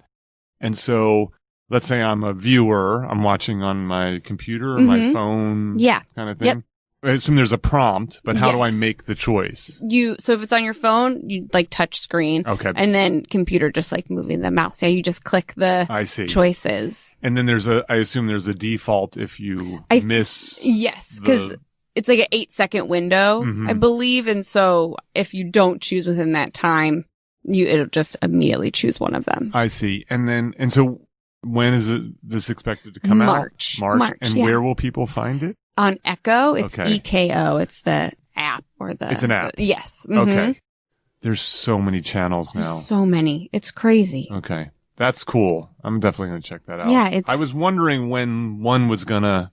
And so let's say I'm a viewer, I'm watching on my computer or my phone kind of thing. Yep. I assume there's a prompt, but how do I make the choice? So if it's on your phone, you like touch screen. Okay. And then computer just like moving the mouse. Yeah, you just click the choices. And then I assume there's a default if you miss. Yes, because it's like an 8-second window, I believe. And so if you don't choose within that time, it'll just immediately choose one of them. I see. And so when is this expected to come out? March. And where will people find it? On Echo. It's EKO. It's the app It's an app. Yes. Okay. There's so many channels now. So many. It's crazy. Okay. That's cool. I'm definitely going to check that out. Yeah. I was wondering when one was going to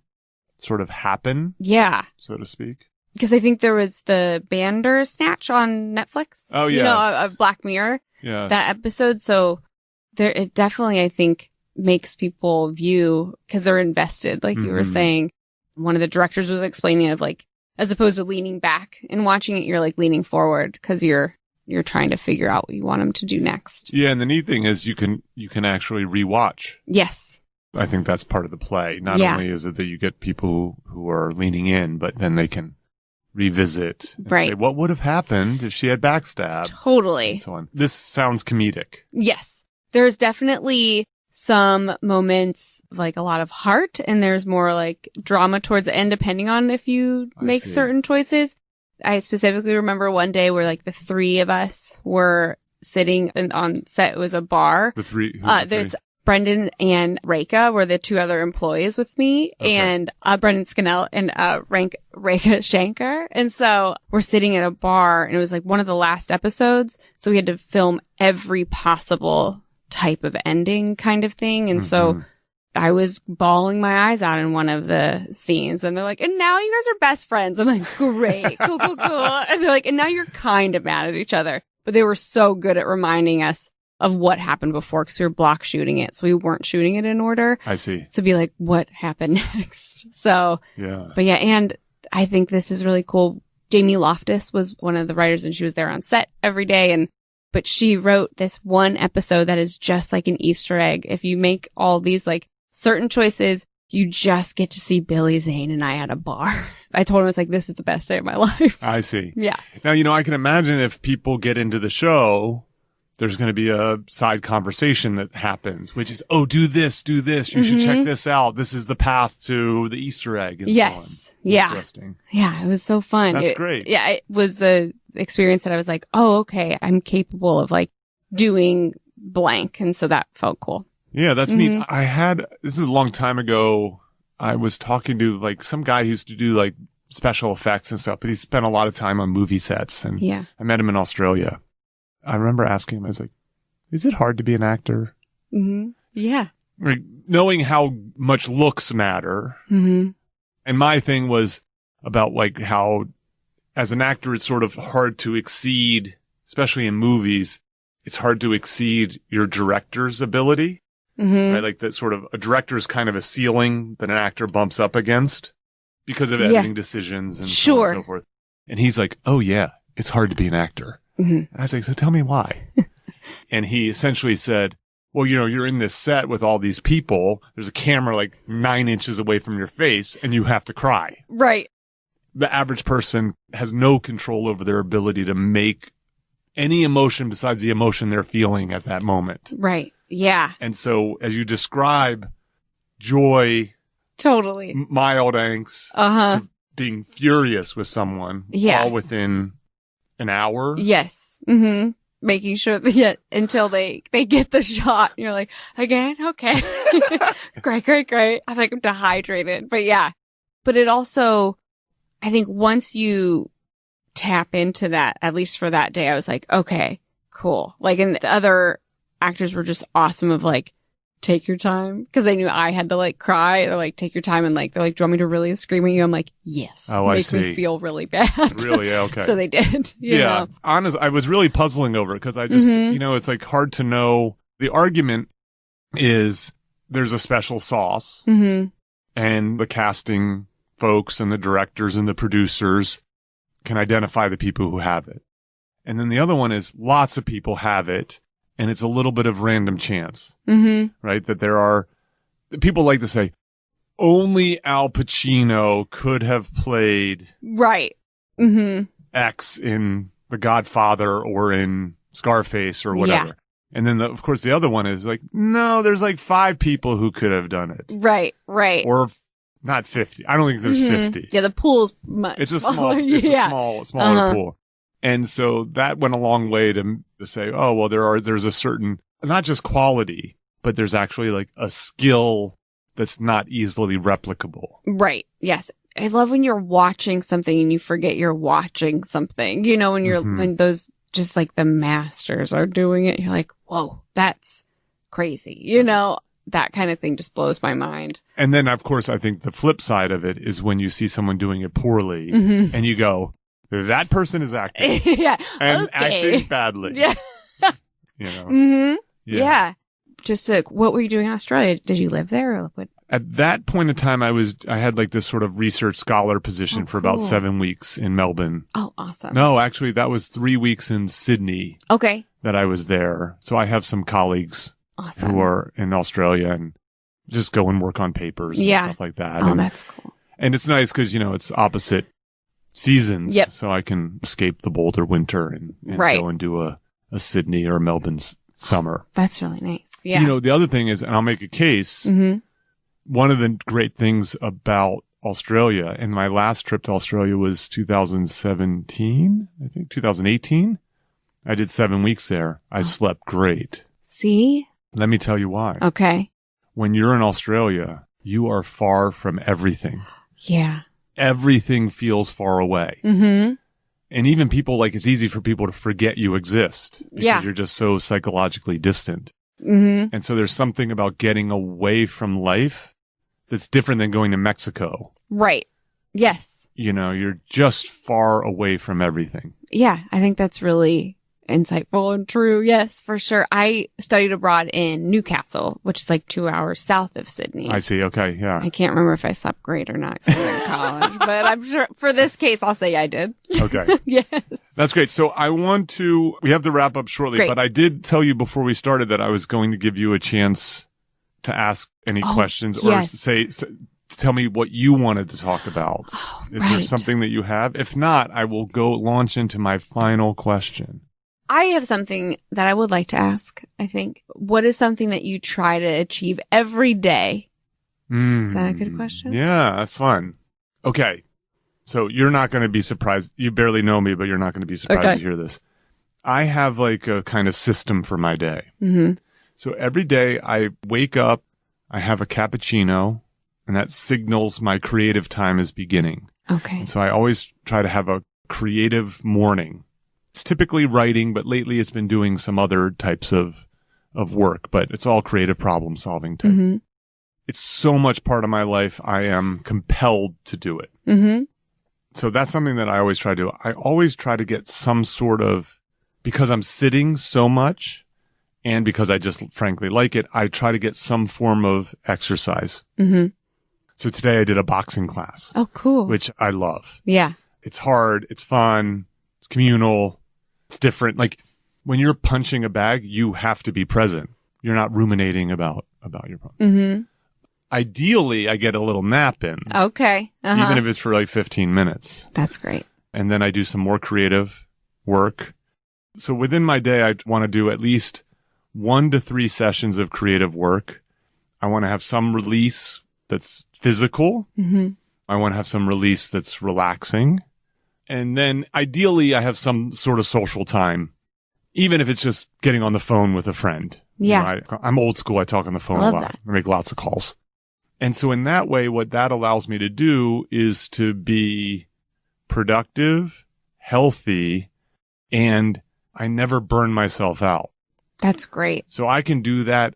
sort of happen. Yeah. So to speak. Because I think there was the Bandersnatch on Netflix. Oh, yeah. A Black Mirror. Yeah. That episode. So it definitely, I think, makes people view because they're invested. Like you were saying, one of the directors was explaining of like, as opposed to leaning back and watching it, you're like leaning forward because you're trying to figure out what you want them to do next. Yeah. And the neat thing is you can actually rewatch. Yes. I think that's part of the play. Not only is it that you get people who are leaning in, but then they can revisit and say, what would have happened if she had backstabbed? Totally. And so on. This sounds comedic. Yes. There's definitely some moments like a lot of heart and there's more like drama towards the end depending on if you make certain choices. I specifically remember one day where like the 3 of us were sitting on set. It was a bar. The 3? It's Brendan and Reka were the 2 other employees with me and Brendan Scannell and Reka Shankar. And so we're sitting at a bar and it was like one of the last episodes. So we had to film every possible type of ending kind of thing. And so I was bawling my eyes out in one of the scenes and they're like, and now you guys are best friends. I'm like, great, cool. And they're like, and now you're kind of mad at each other. But they were so good at reminding us of what happened before because we were block shooting it. So we weren't shooting it in order. I see. To be like, what happened next? So, but and I think this is really cool. Jamie Loftus was one of the writers and she was there on set every day. But she wrote this one episode that is just like an Easter egg. If you make all these like certain choices, you just get to see Billy Zane and I at a bar. I told him, I was like, this is the best day of my life. I see. Yeah. Now, I can imagine if people get into the show, there's going to be a side conversation that happens, which is, oh, do this. You should check this out. This is the path to the Easter egg. And so on. Yeah. Interesting. Yeah. It was so fun. That's great. Yeah. It was a experience that I was like, oh, okay, I'm capable of like doing blank. And so that felt cool. Yeah, that's neat. This is a long time ago. I was talking to like some guy who used to do like special effects and stuff, but he spent a lot of time on movie sets. And I met him in Australia. I remember asking him, I was like, is it hard to be an actor? Mm-hmm. Yeah. Like, knowing how much looks matter. Mm-hmm. And my thing was about like how as an actor, it's sort of hard to exceed, especially in movies, it's hard to exceed your director's ability. Mm-hmm. Right? Like that sort of a director's kind of a ceiling that an actor bumps up against because of editing decisions and so on and so forth. And he's like, oh yeah, it's hard to be an actor. Mm-hmm. And I was like, so tell me why. And he essentially said, well, you're in this set with all these people. There's a camera like 9 inches away from your face and you have to cry. Right. The average person has no control over their ability to make any emotion besides the emotion they're feeling at that moment. Right. Yeah. And so as you describe joy, totally mild angst, to being furious with someone, all within an hour. Yes. Mm-hmm. Making sure that until they get the shot. You're like, again? Okay. Great. I think I'm dehydrated. But yeah. But it also, I think once you tap into that, at least for that day, I was like, okay, cool. Like, and the other actors were just awesome of like, take your time. Cause they knew I had to like cry. They're like, take your time. And like, they're like, do you want me to really scream at you? I'm like, yes. Oh, I see. Make me feel really bad. Really? Okay. So they did. You know? Honestly, I was really puzzling over it because I just, it's like hard to know. The argument is there's a special sauce and the casting folks and the directors and the producers can identify the people who have it. And then the other one is lots of people have it. And it's a little bit of random chance, right? That there are people like to say only Al Pacino could have played X in The Godfather or in Scarface or whatever. Yeah. And then, of course, the other one is like, no, there's like 5 people who could have done it. Right. Or not 50. I don't think there's 50. Yeah, the pool's much. It's a smaller pool. And so that went a long way to say, oh, well, there's a certain, not just quality, but there's actually like a skill that's not easily replicable. Right. Yes. I love when you're watching something and you forget you're watching something, when you're, when those, just like the masters are doing it, you're like, whoa, that's crazy. That kind of thing just blows my mind. And then, of course, I think the flip side of it is when you see someone doing it poorly and you go, that person is acting. And acting badly. Yeah. Yeah. Just what were you doing in Australia? Did you live there? Or what? At that point in time, I had like this sort of research scholar position for about 7 weeks in Melbourne. Oh, awesome. No, actually, that was 3 weeks in Sydney. Okay. That I was there. So I have some colleagues who are in Australia and just go and work on papers and stuff like that. Oh, that's cool. And it's nice because, it's opposite seasons. Yep. So I can escape the Boulder winter and go and do a Sydney or Melbourne's summer. That's really nice. Yeah. The other thing is, and I'll make a case, one of the great things about Australia, and my last trip to Australia was 2017, I think, 2018. I did 7 weeks there. I slept great. See? Let me tell you why. Okay. When you're in Australia, you are far from everything. Yeah. Everything feels far away. And even people, it's easy for people to forget you exist because you're just so psychologically distant. And so there's something about getting away from life that's different than going to Mexico. Right. Yes. You're just far away from everything. Yeah. I think that's really insightful and true. Yes, for sure. I studied abroad in Newcastle, which is like 2 hours south of Sydney. I see. Okay. Yeah. I can't remember if I slept great or not because I was in college, but I'm sure for this case, I'll say I did. Okay. Yes. That's great. So we have to wrap up shortly, but I did tell you before we started that I was going to give you a chance to ask any questions yes. or tell me what you wanted to talk about. Is there right. something that you have? If not, I will go launch into my final question. I have something that I would like to ask, I think. What is something that you try to achieve every day? Is that a good question? Yeah, that's fun. Okay. So you're not going to be surprised. You barely know me, but you're not going to be surprised to hear this. I have like a kind of system for my day. Mm-hmm. So every day I wake up, I have a cappuccino, and that signals my creative time is beginning. Okay. And so I always try to have a creative morning. It's typically writing, but lately it's been doing some other types of work, but it's all creative problem solving type. Mm-hmm. It's so much part of my life. I am compelled to do it. Mm-hmm. So that's something that I always try to do. I always try to get some sort of, because I'm sitting so much and because I just frankly like it, I try to get some form of exercise. Mm-hmm. So today I did a boxing class. Oh, cool. Which I love. Yeah. It's hard. It's fun. It's communal. It's different. Like when you're punching a bag, you have to be present. You're not ruminating about your punch. Mm-hmm. Ideally, I get a little nap in. Okay. Uh-huh. Even if it's for like 15 minutes. That's great. And then I do some more creative work. So within my day, I want to do at least 1 to 3 sessions of creative work. I want to have some release that's physical. Mm-hmm. I want to have some release that's relaxing. And then ideally, I have some sort of social time, even if it's just getting on the phone with a friend. Yeah. You know, I'm old school. I talk on the phone I love a lot. that. I make lots of calls. And so in that way, what that allows me to do is to be productive, healthy, and I never burn myself out. That's great. So I can do that.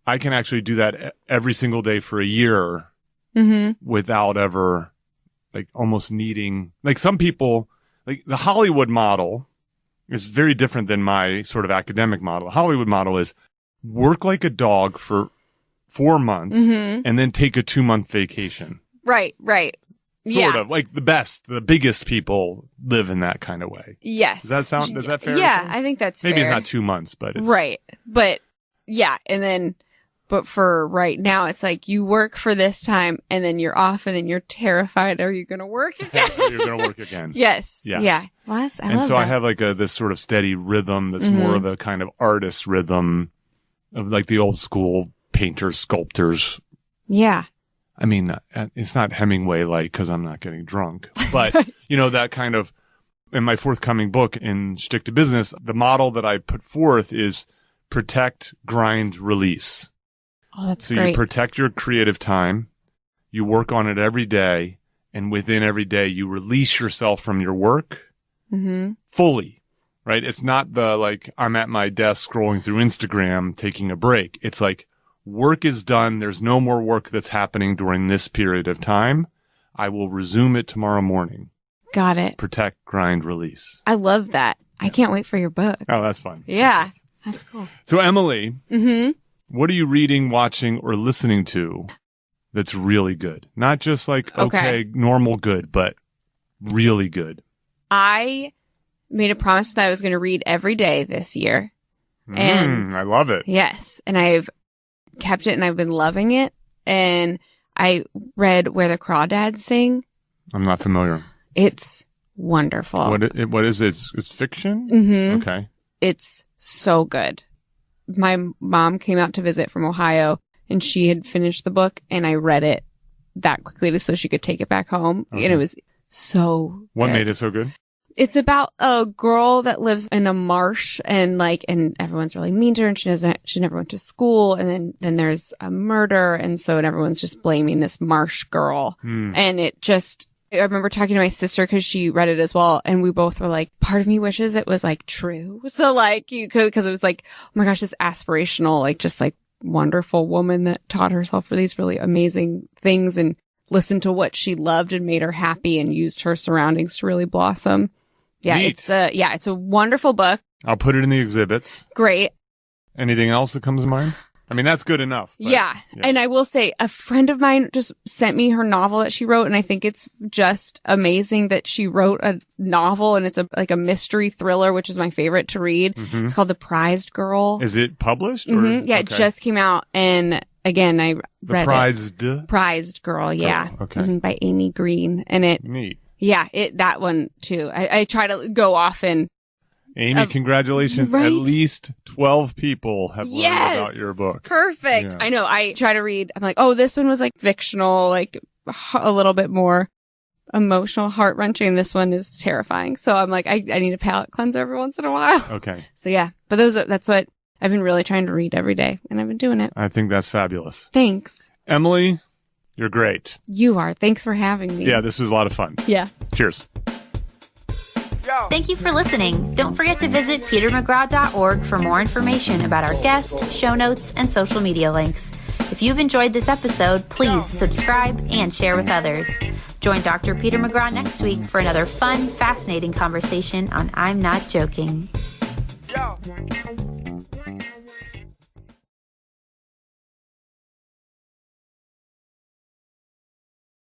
I can actually do that every single day for a year without ever like almost needing, like some people, like the Hollywood model is very different than my sort of academic model. The Hollywood model is work like a dog for 4 months and then take a 2-month vacation. Right. Sort of like the biggest people live in that kind of way. Yes. Does that fair? Yeah, I think that's Maybe fair. it's not 2 months, but it's right. But yeah. And then, but for right now, it's like you work for this time and then you're off and then you're terrified. Are you going to work again? You're going to work again. Yes. Yes. Yeah. Well, I love so that. I have like this sort of steady rhythm that's more of a kind of artist rhythm of like the old school painters, sculptors. Yeah. I mean, it's not Hemingway like because I'm not getting drunk, but you know, that kind of, in my forthcoming book in Stick to Business, the model that I put forth is protect, grind, release. Oh, that's so great. You protect your creative time, you work on it every day, and within every day you release yourself from your work fully, right? It's not the like, I'm at my desk scrolling through Instagram, taking a break. It's like, work is done. There's no more work that's happening during this period of time. I will resume it tomorrow morning. Got it. Protect, grind, release. I love that. I can't wait for your book. Oh, that's fun. Yeah. That's cool. So Emily, what are you reading, watching, or listening to that's really good? Not just like, okay, normal good, but really good. I made a promise that I was going to read every day this year. And I love it. Yes. And I've kept it and I've been loving it. And I read Where the Crawdads Sing. I'm not familiar. It's wonderful. What is it? It's fiction? Mm-hmm. Okay. It's so good. My mom came out to visit from Ohio and she had finished the book and I read it that quickly so she could take it back home. Okay. And it was so What good. made it so good? It's about a girl that lives in a marsh and everyone's really mean to her and she never went to school. And then there's a murder. And so everyone's just blaming this marsh girl. And I remember talking to my sister because she read it as well. And we both were like, part of me wishes it was like true. So like you could, cause it was like, oh my gosh, this aspirational, like just like wonderful woman that taught herself for these really amazing things and listened to what she loved and made her happy and used her surroundings to really blossom. Yeah. Neat. It's a wonderful book. I'll put it in the exhibits. Great. Anything else that comes to mind? I mean, that's good enough. But, yeah. And I will say a friend of mine just sent me her novel that she wrote. And I think it's just amazing that she wrote a novel and it's a mystery thriller, which is my favorite to read. It's called The Prized Girl. Is it published? Or? Yeah. Okay. It just came out and again, I read Prized Girl. Yeah. Oh, okay. By Amy Green. And Neat. Yeah, that one too. I try to go often. Amy, congratulations. Right? At least 12 people have learned about your book. Perfect. Yes. I know. I try to read. I'm like, oh, this one was like fictional, like a little bit more emotional, heart-wrenching. This one is terrifying. So I'm like, I need a palate cleanser every once in a while. Okay. So yeah, but that's what I've been really trying to read every day, and I've been doing it. I think that's fabulous. Thanks. Emily, you're great. You are. Thanks for having me. Yeah, this was a lot of fun. Yeah. Cheers. Thank you for listening. Don't forget to visit petermcgraw.org for more information about our guest, show notes, and social media links. If you've enjoyed this episode, please subscribe and share with others. Join Dr. Peter McGraw next week for another fun, fascinating conversation on I'm Not Joking.